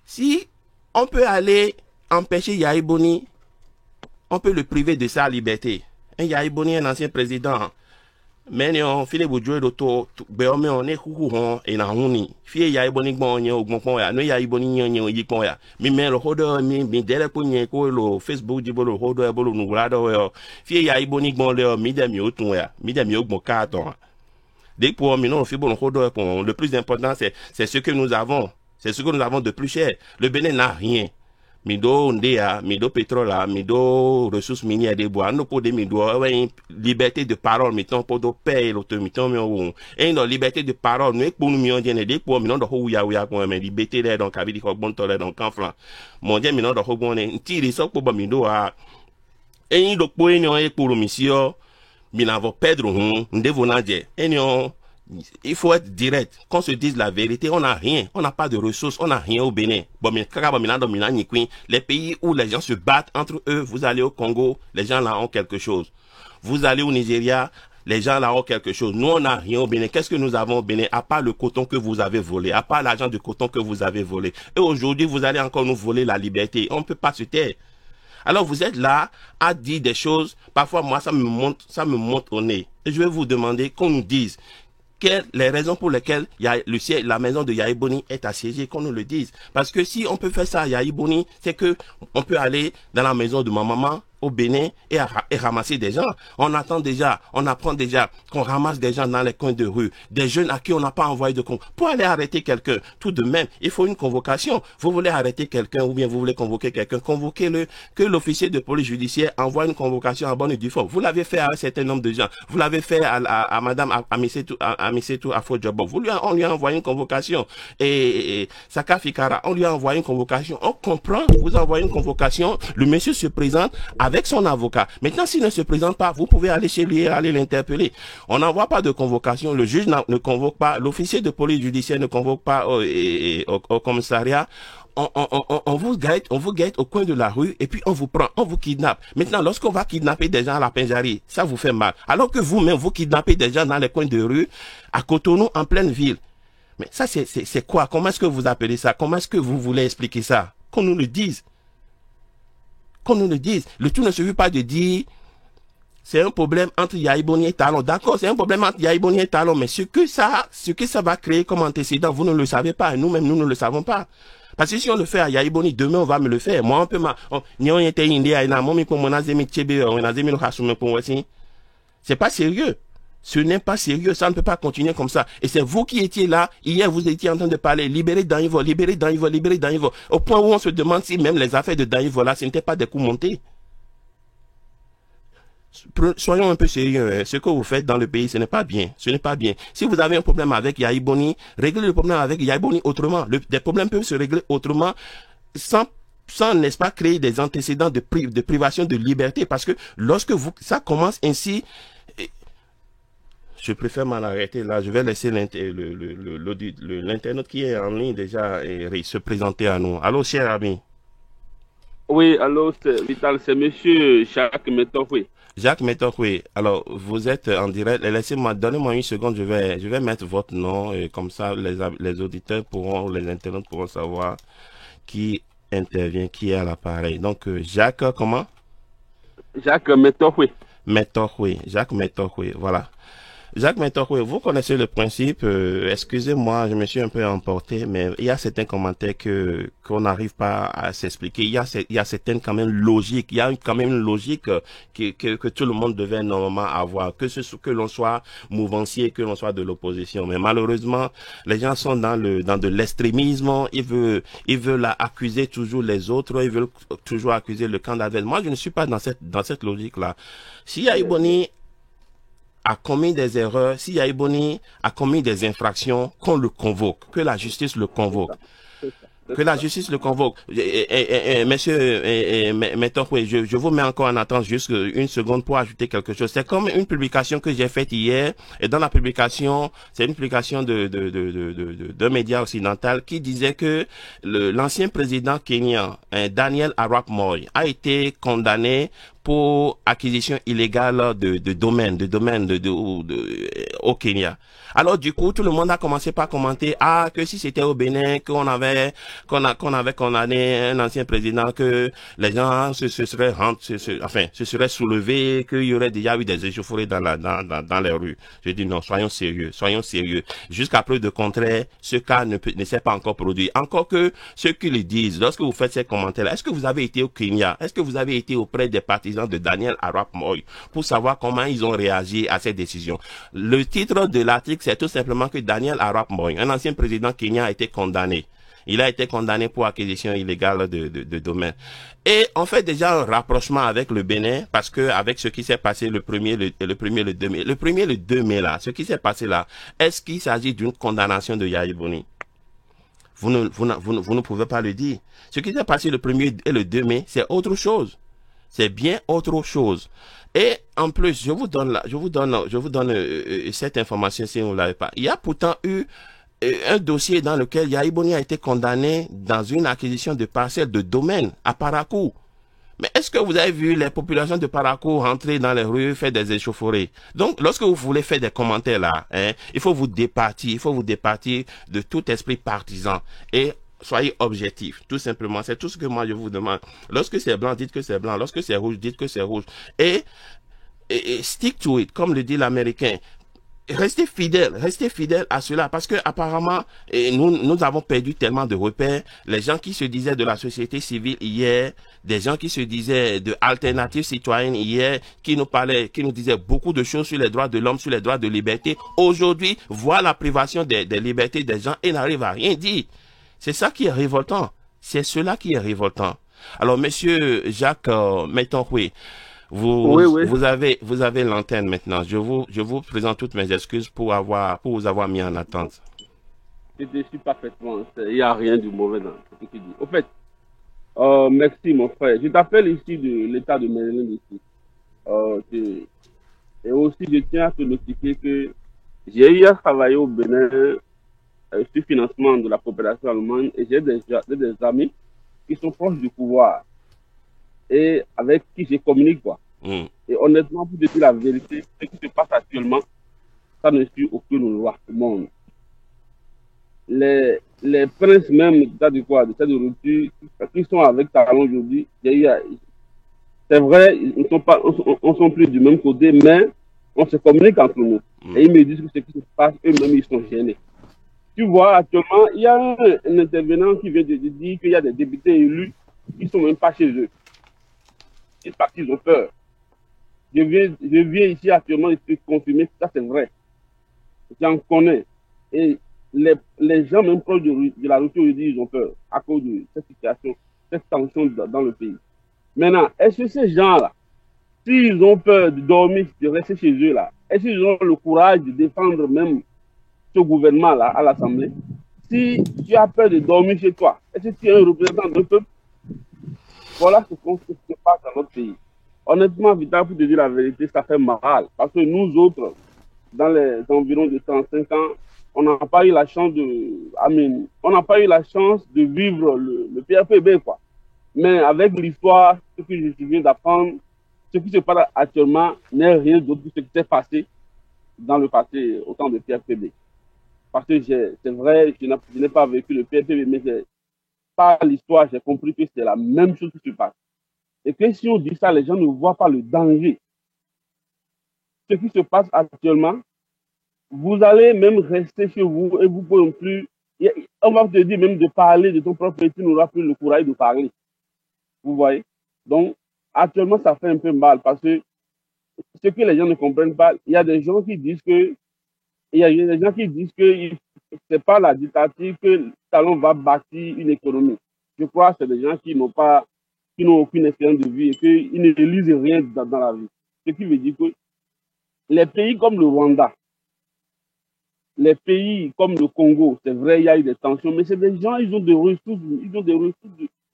Si on peut aller empêcher Yahya Boni, on peut le priver de sa liberté. Yahya Boni, un ancien président, mais on fait Boudjoué d'auto, mais on est coucou et na huni. Fie Yahya Boni bon y augmentement ya, no Yahya Boni y poya. Mi mais le hodor mi dele pour y ko le Facebook di bolo hodor bolo nous rado. Fie Yahya Boni bon le mi dem yo ton ya, mi dem yo bon carton. Dès que pour nous, le plus important, c'est ce que nous avons. C'est ce que nous avons de plus cher. Le Bénin n'a rien. Mido ndea, mido pétrole, mido ressources minières des bois, nous pour des mido, liberté de parole, mettons pour de paix, l'automiton, et une liberté de parole, nous pour nous mieux des pour nous de ouya pour mais liberté là donc avec des bon tolère donc en flanc. Mon dieu minon de hobone, tire ça pour mido a, et une de pour une pour mission, minavo perdre nous devons nager, et non. Il faut être direct. Qu'on se dise la vérité, on n'a rien. On n'a pas de ressources, on n'a rien au Bénin. Les pays où les gens se battent entre eux, vous allez au Congo, les gens là ont quelque chose. Vous allez au Nigeria, les gens là ont quelque chose. Nous, on n'a rien au Bénin. Qu'est-ce que nous avons au Bénin? À part le coton que vous avez volé, à part l'argent du coton que vous avez volé. Et aujourd'hui, vous allez encore nous voler la liberté. On ne peut pas se taire. Alors vous êtes là à dire des choses. Parfois, moi, ça me monte au nez. Et je vais vous demander qu'on nous dise les raisons pour lesquelles la maison de Yahya Boni est assiégée, qu'on nous le dise. Parce que si on peut faire ça à Yahya Boni, c'est que on peut aller dans la maison de ma maman au Bénin et ramasser des gens. On apprend déjà qu'on ramasse des gens dans les coins de rue, des jeunes à qui on n'a pas envoyé de compte. Pour aller arrêter quelqu'un, tout de même, il faut une convocation. Vous voulez arrêter quelqu'un ou bien vous voulez convoquer quelqu'un, convoquez-le, que l'officier de police judiciaire envoie une convocation à bonne et due forme. Vous l'avez fait à un certain nombre de gens. Vous l'avez fait à madame Amisetou Afro-Djobo. On lui a envoyé une convocation. Et Saka Fikara, on lui a envoyé une convocation. On comprend, vous envoyez une convocation, le monsieur se présente avec son avocat. Maintenant, s'il ne se présente pas, vous pouvez aller chez lui et aller l'interpeller. On n'envoie pas de convocation, le juge ne convoque pas, l'officier de police judiciaire ne convoque pas au commissariat. On vous guette au coin de la rue et puis on vous prend, on vous kidnappe. Maintenant, lorsqu'on va kidnapper des gens à la Pinjari, ça vous fait mal. Alors que vous-même, vous kidnappez des gens dans les coins de rue, à Cotonou, en pleine ville. Mais ça, c'est quoi? Comment est-ce que vous appelez ça? Comment est-ce que vous voulez expliquer ça? Qu'on nous le dise. Qu'on nous le dise. Le tout ne suffit pas de dire c'est un problème entre Yahya Boni et Talon. D'accord, c'est un problème entre Yahya Boni et Talon, mais ce que ça va créer comme antécédent, vous ne le savez pas. Nous-mêmes, nous ne le savons pas. Parce que si on le fait à Yahya Boni, demain, on va me le faire. Moi, on peut c'est pas sérieux. Ce n'est pas sérieux, ça ne peut pas continuer comme ça. Et c'est vous qui étiez là, hier vous étiez en train de parler, libérer Danyivo, libérer Danyivo, libérer Danyivo. Au point où on se demande si même les affaires de Danyivo là, ce n'étaient pas des coups montés. Soyons un peu sérieux, hein. Ce que vous faites dans le pays, ce n'est pas bien. Ce n'est pas bien. Si vous avez un problème avec Yahya Boni, réglez le problème avec Yahya Boni autrement. Des problèmes peuvent se régler autrement sans n'est-ce pas, créer des antécédents de privation de liberté. Parce que lorsque ça commence ainsi, je préfère m'en arrêter là. Je vais laisser l'internaute qui est en ligne déjà se présenter à nous. Allô, cher ami. Oui, allô, Vital, c'est monsieur Jacques Metokwe. Jacques Metokwe. Alors, vous êtes en direct. Laissez-moi, donnez-moi une seconde. Je vais mettre votre nom et comme ça, les auditeurs les internautes pourront savoir qui intervient, qui est à l'appareil. Donc, Jacques, comment? Jacques Metokwe. Metokwe. Jacques Metokwe. Voilà. Jacques Metokwe, vous connaissez le principe, excusez-moi, je me suis un peu emporté, mais il y a certains commentaires qu'on n'arrive pas à s'expliquer. Il y a certaines quand même logiques, il y a quand même une logique que tout le monde devait normalement avoir, que l'on soit mouvancier, que l'on soit de l'opposition. Mais malheureusement, les gens sont dans de l'extrémisme, ils veulent accuser toujours les autres, ils veulent toujours accuser le camp d'adversaire. Moi, je ne suis pas dans cette logique-là. Si Yahya Boni a commis des erreurs, si Yahya Boni a commis des infractions, qu'on le convoque, que la justice le convoque. Que la justice le convoque. Monsieur, je vous mets encore en attente juste une seconde pour ajouter quelque chose. C'est comme une publication que j'ai faite hier, et dans la publication, c'est une publication d'un média occidental qui disait que l'ancien président kenyan, Daniel Arap Moi, a été condamné pour acquisition illégale de domaines au Kenya. Alors du coup, tout le monde a commencé par commenter que si c'était au Bénin qu'on avait condamné un ancien président, que les gens se seraient soulevés, qu'il y aurait déjà eu des échauffourées dans les rues. Je dis non, soyons sérieux. Jusqu'à preuve de contraire, ce cas ne s'est pas encore produit. Encore que ceux qui le disent, lorsque vous faites ces commentaires-là, est-ce que vous avez été au Kenya? Est-ce que vous avez été auprès des partisans de Daniel Arap Moi pour savoir comment ils ont réagi à cette décision? Le titre de l'article, c'est tout simplement que Daniel Arap Moi, un ancien président kenyan, a été condamné. Il a été condamné pour acquisition illégale de domaines. Et on fait déjà un rapprochement avec le Bénin, parce que avec ce qui s'est passé le 2 mai là, ce qui s'est passé là, est-ce qu'il s'agit d'une condamnation de Yahya Boni? Vous ne pouvez pas le dire. Ce qui s'est passé le 1er et le 2 mai, c'est autre chose. C'est bien autre chose. Et en plus, je vous donne cette information si vous ne l'avez pas. Il y a pourtant eu un dossier dans lequel Yahya Boni a été condamné dans une acquisition de parcelles de domaines à Parakou. Mais est-ce que vous avez vu les populations de Parakou rentrer dans les rues, faire des échauffourées? Donc, lorsque vous voulez faire des commentaires là, il faut vous départir de tout esprit partisan et soyez objectif, tout simplement. C'est tout ce que moi je vous demande. Lorsque c'est blanc, dites que c'est blanc. Lorsque c'est rouge, dites que c'est rouge. Et stick to it, comme le dit l'Américain. Restez fidèles à cela, parce que apparemment nous avons perdu tellement de repères. Les gens qui se disaient de la société civile hier, des gens qui se disaient de alternatives citoyennes hier, qui nous disaient beaucoup de choses sur les droits de l'homme, sur les droits de liberté, aujourd'hui voient la privation des libertés des gens et n'arrivent à rien dire. C'est ça qui est révoltant. C'est cela qui est révoltant. Alors, monsieur Jacques Metonhoué, vous avez l'antenne maintenant. Je vous présente toutes mes excuses pour vous avoir mis en attente. Je te suis parfaitement. Il n'y a rien de mauvais dans ce que tu dis. Au fait, merci mon frère. Je t'appelle ici de l'état de Maryland ici. Et aussi, je tiens à te notifier que j'ai eu à travailler au Bénin sur financement de la coopération allemande et j'ai des amis qui sont proches du pouvoir et avec qui je communique quoi. Et honnêtement, pour te dire la vérité, ce qui se passe actuellement, ça ne suit aucune loi au monde. Les princes même de cette rupture qui sont avec Talon aujourd'hui, c'est vrai, on sont plus du même côté, mais on se communique entre nous. Et ils me disent que ce qui se passe, eux-mêmes, ils sont gênés. Tu vois, actuellement, il y a un intervenant qui vient de dire qu'il y a des députés élus qui ne sont même pas chez eux. Et parce qu'ils ont peur. Je viens ici actuellement et te confirmer que ça c'est vrai. J'en connais. Et les gens même proches de la rupture, ils ont peur à cause de cette situation, cette tension dans le pays. Maintenant, est-ce que ces gens-là, s'ils ont peur de dormir, de rester chez eux là, est-ce qu'ils ont le courage de défendre même ce gouvernement-là à l'Assemblée? Si tu as peur de dormir chez toi, est-ce que tu es un représentant d'un peuple? Voilà ce qui se passe dans notre pays. Honnêtement, Vital, pour te dire la vérité, ça fait mal. Parce que nous autres, dans les environs de 35 ans, on n'a pas eu la chance on n'a pas eu la chance de vivre le PRPB, quoi. Mais avec l'histoire, ce que je viens d'apprendre, ce qui se passe actuellement n'est rien d'autre que ce qui s'est passé dans le passé au temps de PRPB. Parce que c'est vrai, je n'ai pas vécu le PRPB, mais par l'histoire, j'ai compris que c'est la même chose qui se passe. Et que si on dit ça, les gens ne voient pas le danger. Ce qui se passe actuellement, vous allez même rester chez vous et vous ne pouvez plus. On va te dire même de parler de ton propre pays, tu n'auras plus le courage de parler. Vous voyez? Donc, actuellement, ça fait un peu mal parce que ce que les gens ne comprennent pas, il y a des gens qui disent que c'est pas la dictature que Talon va bâtir une économie. Je crois que c'est des gens qui n'ont aucune expérience de vie et qu'ils ne lisent rien dans la vie. Ce qui veut dire que les pays comme le Rwanda, les pays comme le Congo, c'est vrai, il y a eu des tensions, mais c'est des gens, ils ont des ressources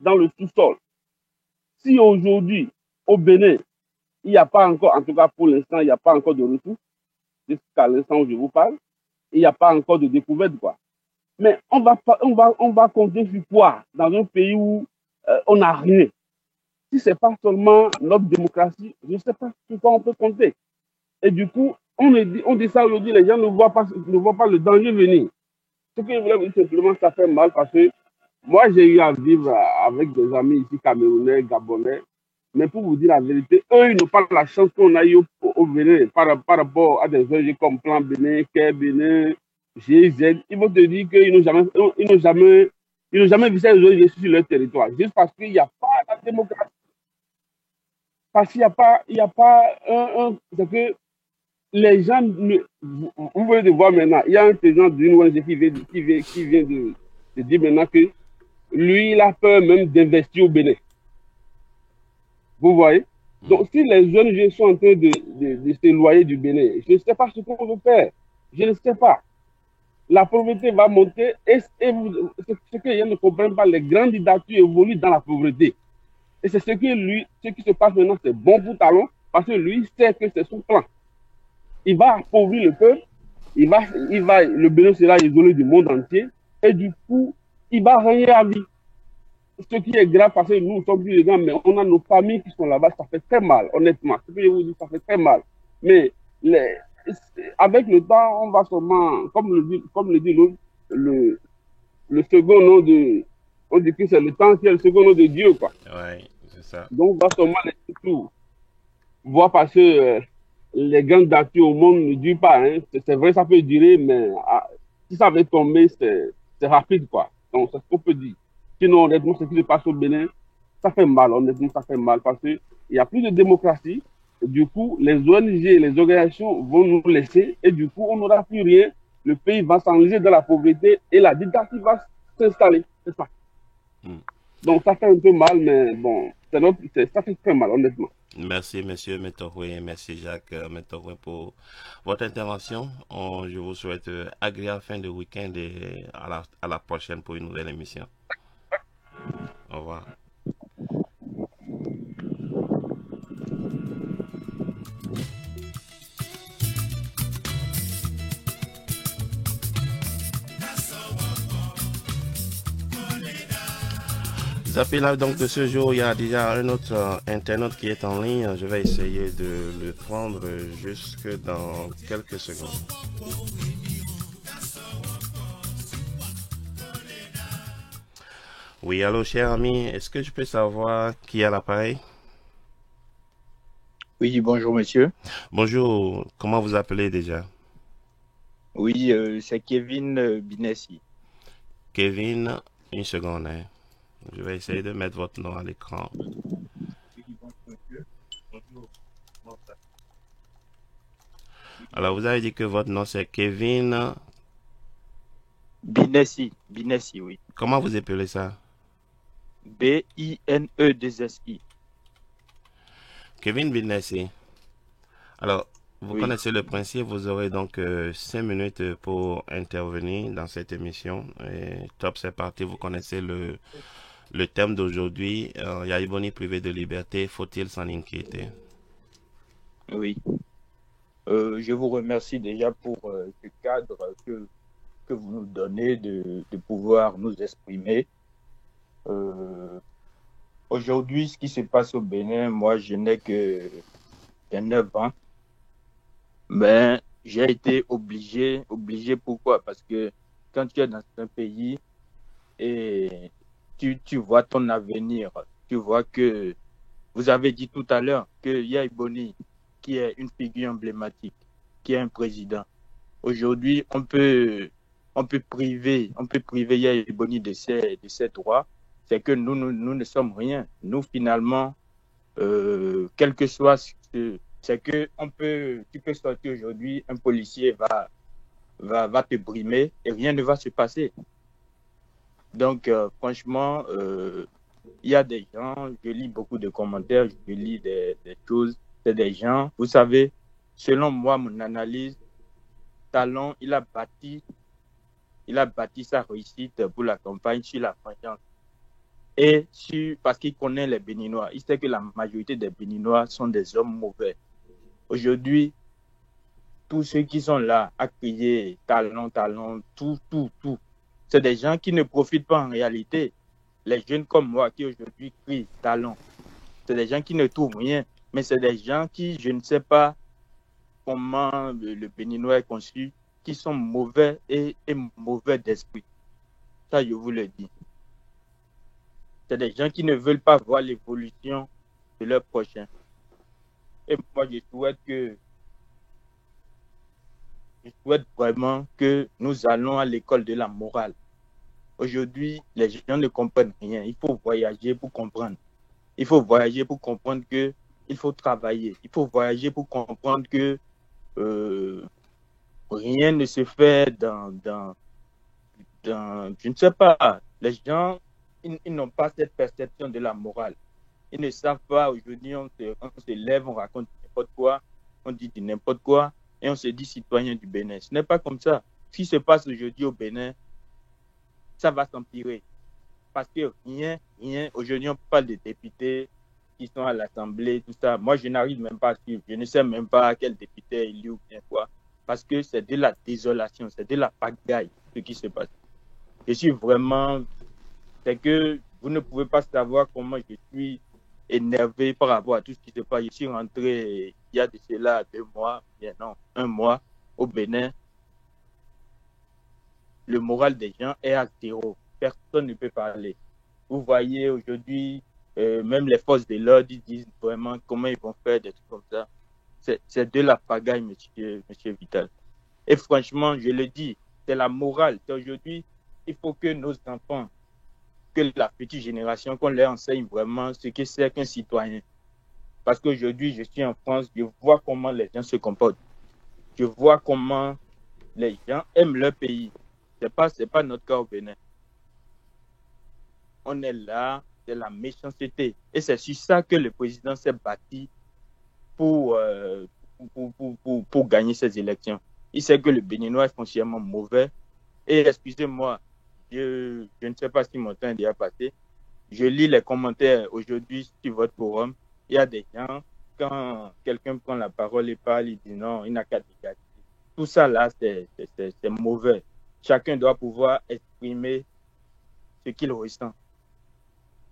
dans le sous-sol. Si aujourd'hui, au Bénin, il n'y a pas encore, en tout cas pour l'instant, il n'y a pas encore de ressources, jusqu'à l'instant où je vous parle, il n'y a pas encore de découverte, quoi. Mais on va compter sur quoi dans un pays où on n'a rien? Si ce n'est pas seulement notre démocratie, je ne sais pas sur quoi on peut compter. Et du coup, on dit ça aujourd'hui, les gens ne voient pas le danger venir. Ce que je voulais vous dire simplement, ça fait mal parce que moi, j'ai eu à vivre avec des amis ici, camerounais, gabonais. Mais pour vous dire la vérité, eux, ils n'ont pas la chance qu'on a eu au Bénin par rapport à des ONG comme Plan Bénin, Care Bénin, GIZ. Ils vont te dire qu'ils n'ont jamais vu ces ONG sur leur territoire. Juste parce qu'il n'y a pas de démocratie. Parce qu'il n'y a pas c'est que les gens, vous voulez voir maintenant, il y a un président d'une ONG qui vient de dire maintenant que lui, il a peur même d'investir au Bénin. Vous voyez? Donc, si les ONG sont en train de s'éloigner du Bénin, je ne sais pas ce qu'on veut faire. Je ne sais pas. La pauvreté va monter et ce que les gens ne comprennent pas, les candidatures évoluent dans la pauvreté. Et c'est ce qui se passe maintenant, c'est bon pour Talon, parce que lui sait que c'est son plan. Il va appauvrir le peuple, le Bénin sera isolé du monde entier, et du coup, il va régner à vie. Ce qui est grave, parce que nous sommes plus grands, mais on a nos familles qui sont là-bas, ça fait très mal, honnêtement. Ce que je vous dis, ça fait très mal. Mais avec le temps, on va sûrement, comme le dit l'autre, le second nom de, on dit que c'est le temps qui est le second nom de Dieu, quoi. Ouais, c'est ça. Donc, on va sûrement laisser tout voir parce que les grandes datures au monde ne durent pas. Hein. C'est vrai, ça peut durer, mais si ça va tomber, c'est rapide, quoi. Donc, c'est ce qu'on peut dire. Sinon, honnêtement, ce qui se passe au Bénin, ça fait mal, honnêtement, ça fait mal parce qu'il n'y a plus de démocratie. Du coup, les ONG, les organisations vont nous laisser et du coup, on n'aura plus rien. Le pays va s'enliser dans la pauvreté et la dictature va s'installer. C'est ça. Donc, ça fait un peu mal, mais bon, ça fait très mal, honnêtement. Merci, monsieur Métoroué. Merci, Jacques Métoroué, pour votre intervention. Je vous souhaite agréable fin de week-end et à la prochaine pour une nouvelle émission. Au revoir. Zappé Live donc de ce jour, il y a déjà un autre internaute qui est en ligne. Je vais essayer de le prendre jusque dans quelques secondes. Oui, allô, cher ami, est-ce que je peux savoir qui a l'appareil? Oui, bonjour monsieur. Bonjour, comment vous appelez déjà? Oui, c'est Kevin Binessi. Kevin, une seconde, hein. Je vais essayer de mettre votre nom à l'écran. Alors, vous avez dit que votre nom c'est Kevin Binessi. Binessi, oui. Comment vous appelez ça? B-I-N-E-2-S-I. Kevin Binessi. Alors, vous connaissez le principe, vous aurez donc 5 minutes pour intervenir dans cette émission. Et top, c'est parti, vous connaissez le thème d'aujourd'hui. Yaïboni privé de liberté, faut-il s'en inquiéter? Oui. Je vous remercie déjà pour ce cadre que vous nous donnez de pouvoir nous exprimer. Aujourd'hui, ce qui se passe au Bénin, moi, je n'ai que 9 ans. Mais j'ai été obligé, pourquoi? Parce que quand tu es dans un pays et tu vois ton avenir, tu vois que vous avez dit tout à l'heure que Yaïboni, qui est une figure emblématique, qui est un président, aujourd'hui, on peut priver Yaïboni de ses droits. C'est que nous ne sommes rien. Nous, finalement, quel que soit c'est que tu peux sortir aujourd'hui, un policier va te brimer et rien ne va se passer. Donc, franchement, il y a des gens, je lis beaucoup de commentaires, je lis des choses, c'est des gens, vous savez, selon moi, mon analyse, Talon, il a bâti sa réussite pour la campagne sur la vengeance. Et parce qu'il connaît les Béninois, il sait que la majorité des Béninois sont des hommes mauvais. Aujourd'hui, tous ceux qui sont là à crier Talon, tout, c'est des gens qui ne profitent pas en réalité. Les jeunes comme moi qui aujourd'hui crient Talon, c'est des gens qui ne trouvent rien, mais c'est des gens qui, je ne sais pas comment le Béninois est conçu, qui sont mauvais et mauvais d'esprit. Ça, je vous le dis. C'est des gens qui ne veulent pas voir l'évolution de leur prochain. Et moi, je souhaite vraiment que nous allons à l'école de la morale. Aujourd'hui, les gens ne comprennent rien. Il faut voyager pour comprendre. Il faut voyager pour comprendre qu'il faut travailler. Il faut voyager pour comprendre que rien ne se fait dans je ne sais pas. Les gens, ils n'ont pas cette perception de la morale. Ils ne savent pas. Aujourd'hui, on se lève, on raconte n'importe quoi, on dit n'importe quoi, et on se dit citoyen du Bénin. Ce n'est pas comme ça. Ce qui se passe aujourd'hui au Bénin, ça va s'empirer. Parce que rien, aujourd'hui, on parle des députés qui sont à l'Assemblée, tout ça. Moi, je n'arrive même pas à suivre. Je ne sais même pas quel député est élu ou bien quoi. Parce que c'est de la désolation, c'est de la pagaille, ce qui se passe. Je suis vraiment... C'est que vous ne pouvez pas savoir comment je suis énervé par rapport à tout ce qui se passe. Je suis rentré il y a de cela 2 mois, bien non, 1 mois au Bénin. Le moral des gens est à 0. Personne ne peut parler. Vous voyez aujourd'hui, même les forces de l'ordre, ils disent vraiment comment ils vont faire des trucs comme ça. C'est de la pagaille, monsieur Vital. Et franchement, je le dis, c'est la morale. Aujourd'hui, il faut que nos enfants, que la petite génération, qu'on leur enseigne vraiment ce que c'est qu'un citoyen. Parce qu'aujourd'hui, je suis en France, je vois comment les gens se comportent. Je vois comment les gens aiment leur pays. C'est pas notre cas au Bénin. On est là, c'est la méchanceté. Et c'est sur ça que le président s'est bâti pour gagner ces élections. Il sait que le Béninois est foncièrement mauvais. Et excusez-moi, je ne sais pas si mon temps est déjà passé. Je lis les commentaires aujourd'hui sur votre forum. Il y a des gens, quand quelqu'un prend la parole et parle, il dit non, il n'a qu'à dégager. Tout ça là, c'est mauvais. Chacun doit pouvoir exprimer ce qu'il ressent,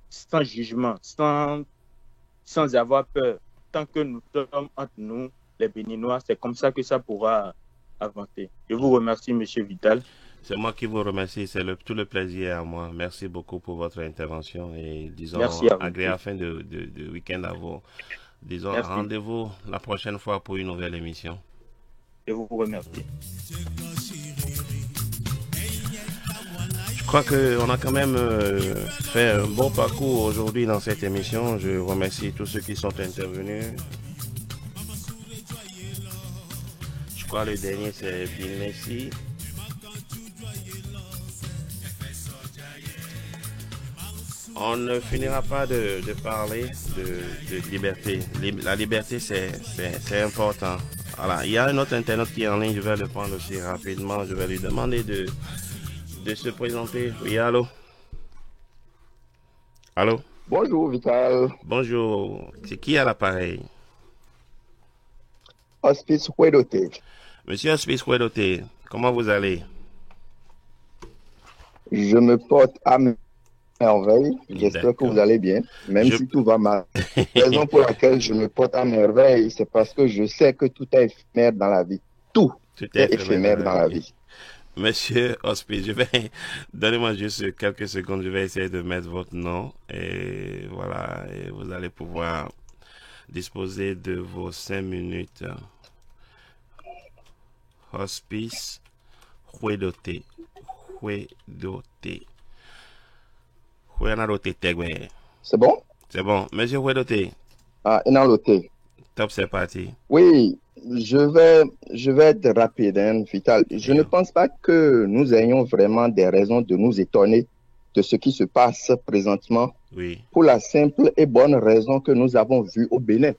sans jugement, sans avoir peur. Tant que nous sommes entre nous, les Béninois, c'est comme ça que ça pourra avancer. Je vous remercie, monsieur Vital. C'est moi qui vous remercie, c'est tout le plaisir à moi. Merci beaucoup pour votre intervention et disons agréable fin de week-end à vous. Disons rendez-vous la prochaine fois pour une nouvelle émission. Je vous remercie. Je crois qu'on a quand même fait un bon parcours aujourd'hui dans cette émission. Je remercie tous ceux qui sont intervenus. Je crois que le dernier c'est Bill Messi. On ne finira pas de parler de liberté. La liberté, c'est important. Voilà. Il y a un autre internaute qui est en ligne. Je vais le prendre aussi rapidement. Je vais lui demander de se présenter. Oui, allô? Allô? Bonjour, Vital. Bonjour. C'est qui à l'appareil? Hospice Huedoté. Monsieur Hospice Huedoté, comment vous allez? Je me porte à merveille. J'espère que vous allez bien, même si tout va mal. La raison pour laquelle je me porte à merveille, c'est parce que je sais que tout est éphémère dans la vie. Tout est éphémère dans la vie. Monsieur Hospice, donnez-moi juste quelques secondes, je vais essayer de mettre votre nom et voilà, et vous allez pouvoir disposer de vos 5 minutes. Hospice Huedoté. C'est bon? C'est bon. Monsieur Huedoté. Ah, Inaloté. Top, c'est parti. Oui, je vais être rapide, hein, Vital. Je ne pense pas que nous ayons vraiment des raisons de nous étonner de ce qui se passe présentement. Oui. Pour la simple et bonne raison que nous avons vu au Bénin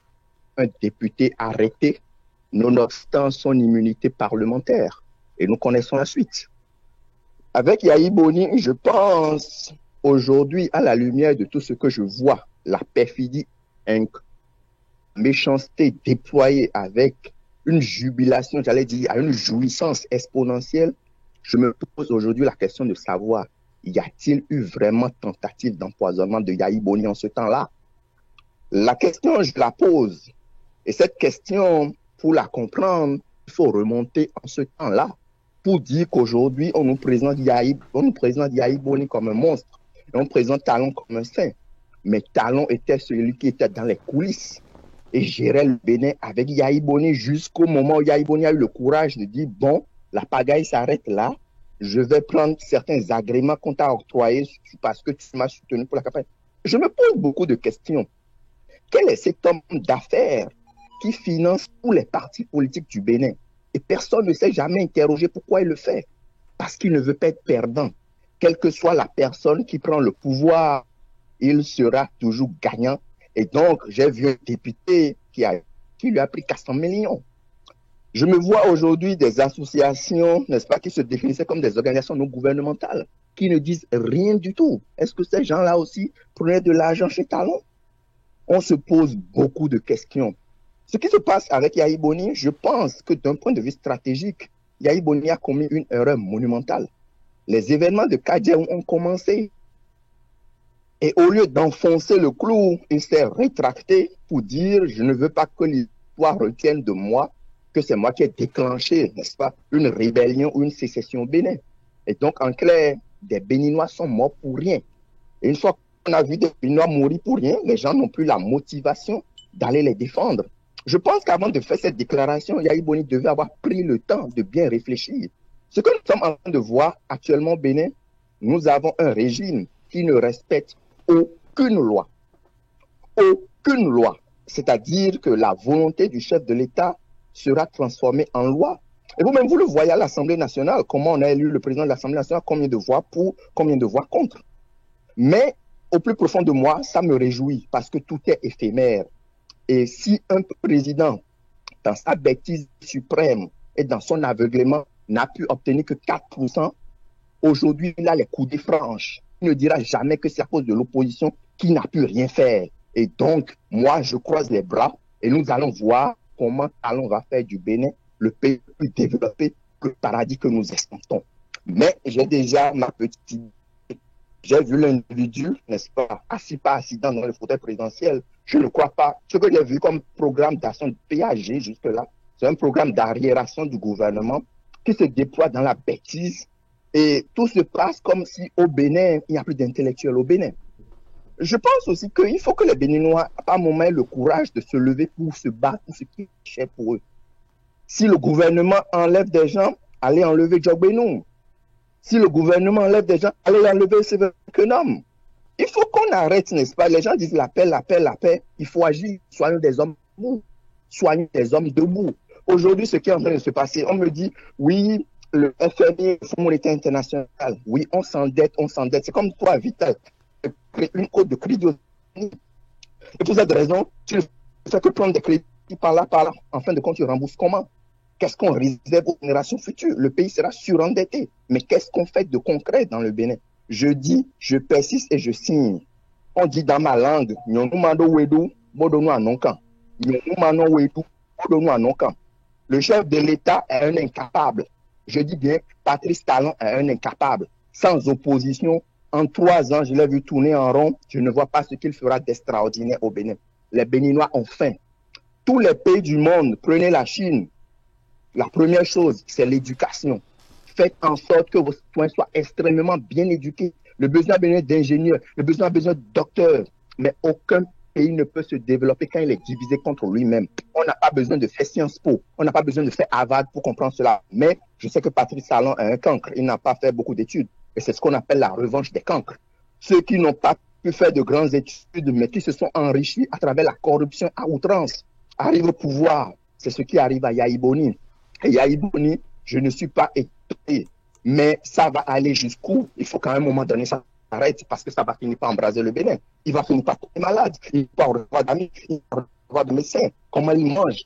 un député arrêté, nonobstant son immunité parlementaire. Et nous connaissons la suite. Avec Yahi Boni, je pense aujourd'hui, à la lumière de tout ce que je vois, la perfidie, la méchanceté déployée avec une jubilation, j'allais dire, à une jouissance exponentielle, je me pose aujourd'hui la question de savoir, y a-t-il eu vraiment tentative d'empoisonnement de Yahi Boni en ce temps-là? La question, je la pose. Et cette question, pour la comprendre, il faut remonter en ce temps-là pour dire qu'aujourd'hui, on nous présente Yahi Boni comme un monstre. Et on présente Talon comme un saint. Mais Talon était celui qui était dans les coulisses et gérait le Bénin avec Yahi Boni jusqu'au moment où Yahi Boni a eu le courage de dire, bon, la pagaille s'arrête là, je vais prendre certains agréments qu'on t'a octroyés parce que tu m'as soutenu pour la campagne. Je me pose beaucoup de questions. Quel est cet homme d'affaires qui finance tous les partis politiques du Bénin? Et personne ne s'est jamais interrogé pourquoi il le fait. Parce qu'il ne veut pas être perdant. Quelle que soit la personne qui prend le pouvoir, il sera toujours gagnant. Et donc, j'ai vu un député qui lui a pris 400 millions. Je me vois aujourd'hui des associations, n'est-ce pas, qui se définissaient comme des organisations non gouvernementales, qui ne disent rien du tout. Est-ce que ces gens-là aussi prenaient de l'argent chez Talon? On se pose beaucoup de questions. Ce qui se passe avec Yahi Boni, je pense que d'un point de vue stratégique, Yahi Boni a commis une erreur monumentale. Les événements de Kadiaou ont commencé. Et au lieu d'enfoncer le clou, il s'est rétracté pour dire « je ne veux pas que l'histoire retienne de moi que c'est moi qui ai déclenché, n'est-ce pas, une rébellion ou une sécession au Bénin. » Et donc, en clair, des Béninois sont morts pour rien. Et une fois qu'on a vu des Béninois mourir pour rien, les gens n'ont plus la motivation d'aller les défendre. Je pense qu'avant de faire cette déclaration, Yahi Boni devait avoir pris le temps de bien réfléchir. Ce que nous sommes en train de voir actuellement au Bénin, nous avons un régime qui ne respecte aucune loi. Aucune loi. C'est-à-dire que la volonté du chef de l'État sera transformée en loi. Et vous-même, vous le voyez à l'Assemblée nationale, comment on a élu le président de l'Assemblée nationale, combien de voix pour, combien de voix contre. Mais au plus profond de moi, ça me réjouit parce que tout est éphémère. Et si un président, dans sa bêtise suprême et dans son aveuglement, n'a pu obtenir que 4%, aujourd'hui, il a les coudées franches. Il ne dira jamais que c'est à cause de l'opposition qui n'a pu rien faire. Et donc, moi, je croise les bras et nous allons voir comment Talon va faire du Bénin le pays le plus développé, le paradis que nous escomptons. Mais j'ai déjà ma petite idée. J'ai vu l'individu, n'est-ce pas, assis par accident dans le fauteuil présidentiel. Je ne crois pas. Ce que j'ai vu comme programme d'action de PAG jusque-là, c'est un programme d'arriération du gouvernement qui se déploie dans la bêtise. Et tout se passe comme si au Bénin, il n'y a plus d'intellectuels au Bénin. Je pense aussi qu'il faut que les Béninois, à un moment, aient le courage de se lever pour se battre pour ce qui est cher pour eux. Si le gouvernement enlève des gens, allez enlever Djogbenou. Si le gouvernement enlève des gens, allez enlever Sevekenom. Il faut qu'on arrête, n'est-ce pas? Les gens disent la paix, la paix, la paix. Il faut agir, soyons des hommes debout. Soyons des hommes debout. Aujourd'hui, ce qui est en train de se passer, on me dit, oui, le FMI, le Fonds monétaire international, oui, on s'endette, on s'endette. C'est comme toi, Vital, une côte de crédit. Et pour cette raison, tu ne fais que prendre des crédits par là. En fin de compte, tu rembourses comment? Qu'est-ce qu'on réserve aux générations futures? Le pays sera surendetté. Mais qu'est-ce qu'on fait de concret dans le Bénin? Je dis, je persiste et je signe. On dit dans ma langue, le chef de l'État est un incapable. Je dis bien, Patrice Talon est un incapable. Sans opposition, en 3 ans, je l'ai vu tourner en rond. Je ne vois pas ce qu'il fera d'extraordinaire au Bénin. Les Béninois ont faim. Tous les pays du monde, prenez la Chine. La première chose, c'est l'éducation. Faites en sorte que vos citoyens soient extrêmement bien éduqués. Le besoin a besoin d'ingénieurs, le besoin a besoin de docteurs. Mais aucun pays ne peut se développer quand il est divisé contre lui-même. On n'a pas besoin de faire Sciences Po, on n'a pas besoin de faire Harvard pour comprendre cela. Mais je sais que Patrice Talon est un cancre. Il n'a pas fait beaucoup d'études. Et c'est ce qu'on appelle la revanche des cancres. Ceux qui n'ont pas pu faire de grandes études, mais qui se sont enrichis à travers la corruption à outrance, arrivent au pouvoir. C'est ce qui arrive à Yahi Boni. Et Yahi Boni, je ne suis pas étonné, mais ça va aller jusqu'où? Il faut qu'à un moment donné, ça s'arrête parce que ça va finir par embraser le Bénin. Il va finir par tomber malade. Il va recevoir d'amis, il va recevoir de médecins. Comment il mange?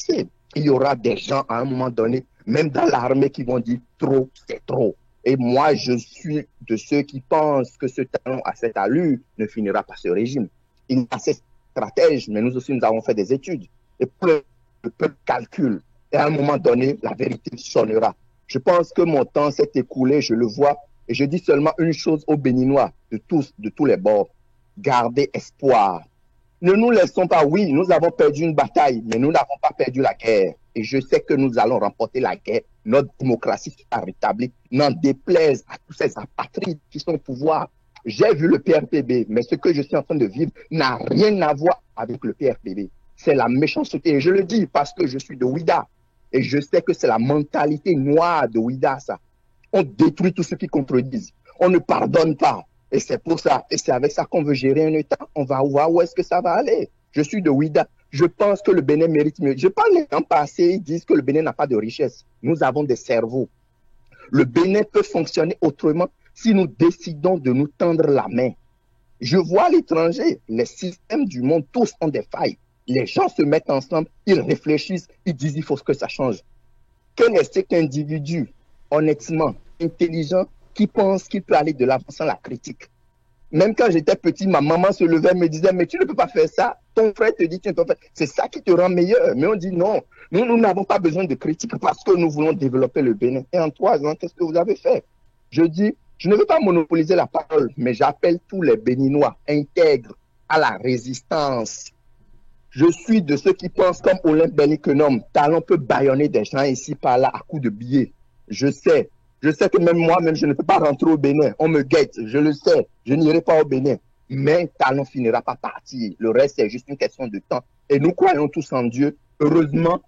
Il y aura des gens à un moment donné, même dans l'armée qui vont dire trop, c'est trop. Et moi, je suis de ceux qui pensent que ce talent à cette allure ne finira pas ce régime. Il y a ces stratèges, mais nous aussi, nous avons fait des études. Et le peuple calcule. Et à un moment donné, la vérité sonnera. Je pense que mon temps s'est écoulé, je le vois. Et je dis seulement une chose aux Béninois, de tous les bords. Gardez espoir. Ne nous laissons pas, oui, nous avons perdu une bataille, mais nous n'avons pas perdu la guerre. Et je sais que nous allons remporter la guerre. Notre démocratie sera rétablie. N'en déplaise à tous ces apatrides qui sont au pouvoir. J'ai vu le PRPB, mais ce que je suis en train de vivre n'a rien à voir avec le PRPB. C'est la méchanceté. Et je le dis parce que je suis de Ouida. Et je sais que c'est la mentalité noire de Ouida, ça. On détruit tout ce qui contredisent. On ne pardonne pas. Et c'est pour ça. Et c'est avec ça qu'on veut gérer un État. On va voir où est-ce que ça va aller. Je suis de Ouida. Je pense que le Bénin mérite mieux. Je parle des temps passés, ils disent que le Bénin n'a pas de richesse. Nous avons des cerveaux. Le Bénin peut fonctionner autrement si nous décidons de nous tendre la main. Je vois à l'étranger, les systèmes du monde, tous ont des failles. Les gens se mettent ensemble, ils réfléchissent, ils disent il faut que ça change. Quel est cet individu, honnêtement, intelligent, qui pense qu'il peut aller de l'avant sans la critique? Même quand j'étais petit, ma maman se levait et me disait, mais tu ne peux pas faire ça. Ton frère te dit, tu ne peux pas faire. C'est ça qui te rend meilleur. Mais on dit non. Nous n'avons pas besoin de critique parce que nous voulons développer le Bénin. Et en 3 ans, qu'est-ce que vous avez fait? Je dis, je ne veux pas monopoliser la parole, mais j'appelle tous les Béninois intègres à la résistance. Je suis de ceux qui pensent comme Olympe Belliconome. Talon peut bâillonner des gens ici par là à coups de billets. Je sais que même moi-même, je ne peux pas rentrer au Bénin. On me guette, je le sais. Je n'irai pas au Bénin. Mais Talon finira par partir. Le reste, c'est juste une question de temps. Et nous croyons tous en Dieu. Heureusement,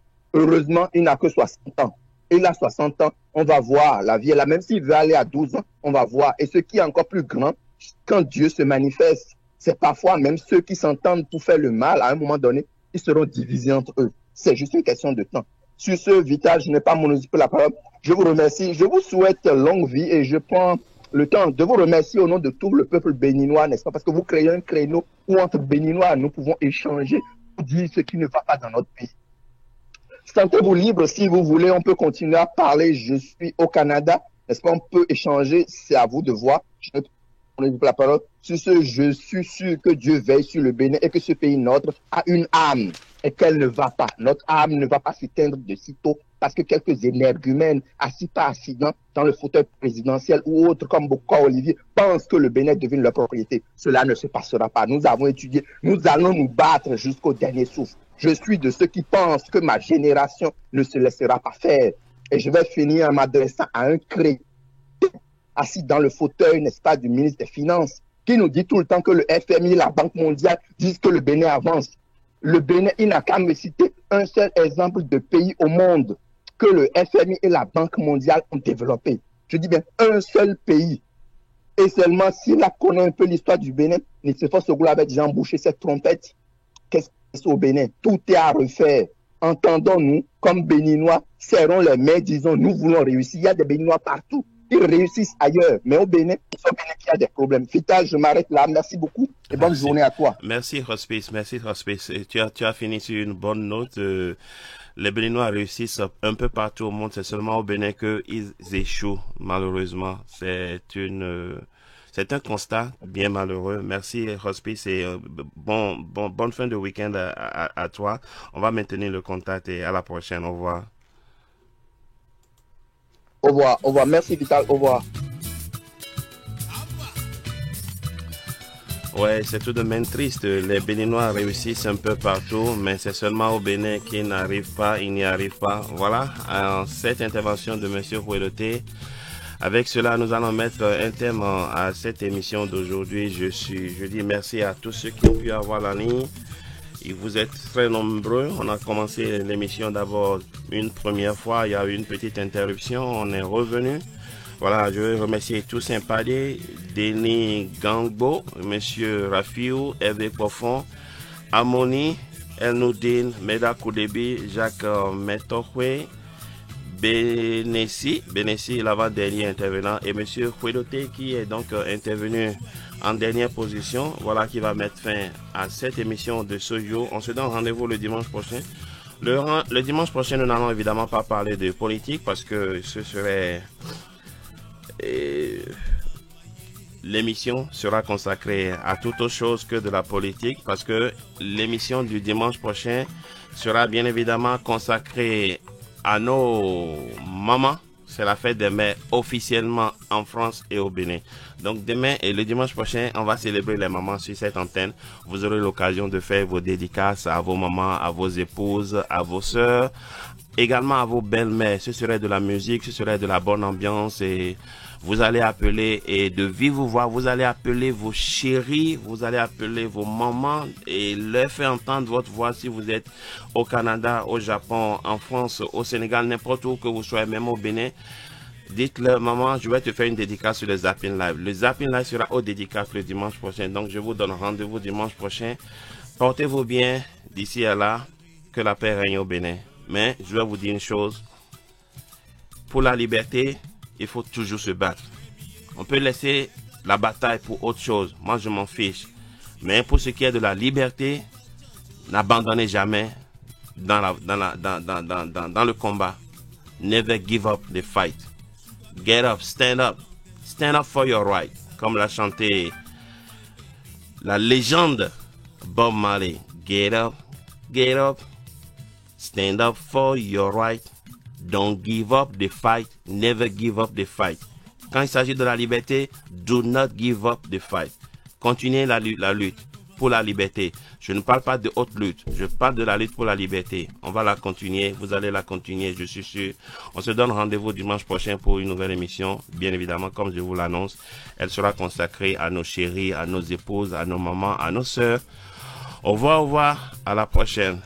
il n'a que 60 ans. Il a 60 ans, on va voir. La vie est là. Même s'il veut aller à 12 ans, on va voir. Et ce qui est encore plus grand, quand Dieu se manifeste, c'est parfois même ceux qui s'entendent pour faire le mal, à un moment donné, ils seront divisés entre eux. C'est juste une question de temps. Sur ce, Vital, je n'ai pas monopolisé la parole. Je vous remercie. Je vous souhaite longue vie et je prends le temps de vous remercier au nom de tout le peuple béninois, n'est-ce pas? Parce que vous créez un créneau où entre Béninois, nous pouvons échanger pour dire ce qui ne va pas dans notre pays. Sentez-vous libre si vous voulez. On peut continuer à parler. Je suis au Canada, n'est-ce pas? On peut échanger. C'est à vous de voir. Je ne prends pas la parole. Sur ce, je suis sûr que Dieu veille sur le Bénin et que ce pays nôtre a une âme et qu'elle ne va pas. Notre âme ne va pas s'éteindre de sitôt parce que quelques énergumènes assis par accident dans le fauteuil présidentiel ou autres comme Bokwa Olivier pensent que le Bénin devine leur propriété. Cela ne se passera pas. Nous avons étudié. Nous allons nous battre jusqu'au dernier souffle. Je suis de ceux qui pensent que ma génération ne se laissera pas faire. Et je vais finir en m'adressant à un crétin assis dans le fauteuil, n'est-ce pas, du ministre des Finances, qui nous dit tout le temps que le FMI et la Banque mondiale disent que le Bénin avance. Le Bénin, il n'a qu'à me citer un seul exemple de pays au monde que le FMI et la Banque mondiale ont développé. Je dis bien un seul pays. Et seulement s'il a connu un peu l'histoire du Bénin, Nicéphore Soglo avait déjà embouché cette trompette. Qu'est-ce qui se passe au Bénin? Tout est à refaire. Entendons-nous, comme Béninois, serrons les mains, disons, nous voulons réussir. Il y a des Béninois partout. Ils réussissent ailleurs. Mais au Bénin, c'est au Bénin qu'il y a des problèmes. Vital, je m'arrête là. Merci beaucoup et bonne journée à toi. Merci, Hospice. Merci, Hospice. Tu as fini sur une bonne note. Les Béninois réussissent un peu partout au monde. C'est seulement au Bénin qu'ils échouent, malheureusement. C'est un constat bien malheureux. Merci, Hospice, et bonne fin de week-end à toi. On va maintenir le contact et à la prochaine. Au revoir. Au revoir, au revoir. Merci, Vital. Au revoir. Ouais, c'est tout de même triste. Les Béninois réussissent un peu partout, mais c'est seulement au Bénin qu'ils n'arrivent pas, ils n'y arrivent pas. Voilà, cette intervention de Monsieur Hueloté. Avec cela, nous allons mettre un thème à cette émission d'aujourd'hui. Je dis merci à tous ceux qui ont pu avoir la ligne. Et vous êtes très nombreux. On a commencé l'émission d'abord une première fois. Il y a eu une petite interruption. On est revenu. Voilà, je veux remercier tous Sympathies, Denis Gangbo, Monsieur Rafiou, Hervé Profond, Amoni, El Noudin, Meda Koudebi, Jacques Metokwe, Benessi, l'avant-dernier intervenant, et Monsieur Hueloté qui est donc intervenu en dernière position. Voilà qui va mettre fin à cette émission de ce jour. On se donne rendez-vous le dimanche prochain. Le dimanche prochain, nous n'allons évidemment pas parler de politique parce que ce serait... L'émission sera consacrée à toute autre chose que de la politique parce que l'émission du dimanche prochain sera bien évidemment consacrée à nos mamans. C'est la fête des mères officiellement en France et au Bénin. Donc demain et le dimanche prochain, on va célébrer les mamans sur cette antenne. Vous aurez l'occasion de faire vos dédicaces à vos mamans, à vos épouses, à vos sœurs, également à vos belles-mères. Ce serait de la musique, ce serait de la bonne ambiance et vous allez appeler et de vive voix, vous allez appeler vos chéris, vous allez appeler vos mamans et leur faire entendre votre voix si vous êtes au Canada, au Japon, en France, au Sénégal, n'importe où que vous soyez, même au Bénin. Dites-leur, maman, je vais te faire une dédicace sur le Zapping Live. Le Zapping Live sera au dédicace le dimanche prochain. Donc, je vous donne rendez-vous dimanche prochain. Portez-vous bien d'ici à là, que la paix règne au Bénin. Mais, je vais vous dire une chose. Pour la liberté, il faut toujours se battre. On peut laisser la bataille pour autre chose. Moi, je m'en fiche. Mais pour ce qui est de la liberté, n'abandonnez jamais dans le combat. Never give up the fight. Get up, stand up. Stand up for your right. Comme l'a chanté la légende Bob Marley. Get up, stand up for your right. Don't give up the fight. Never give up the fight. Quand il s'agit de la liberté, do not give up the fight. Continuez la lutte pour la liberté. Je ne parle pas de haute lutte. Je parle de la lutte pour la liberté. On va la continuer. Vous allez la continuer, je suis sûr. On se donne rendez-vous dimanche prochain pour une nouvelle émission. Bien évidemment, comme je vous l'annonce, elle sera consacrée à nos chéris, à nos épouses, à nos mamans, à nos sœurs. Au revoir, à la prochaine.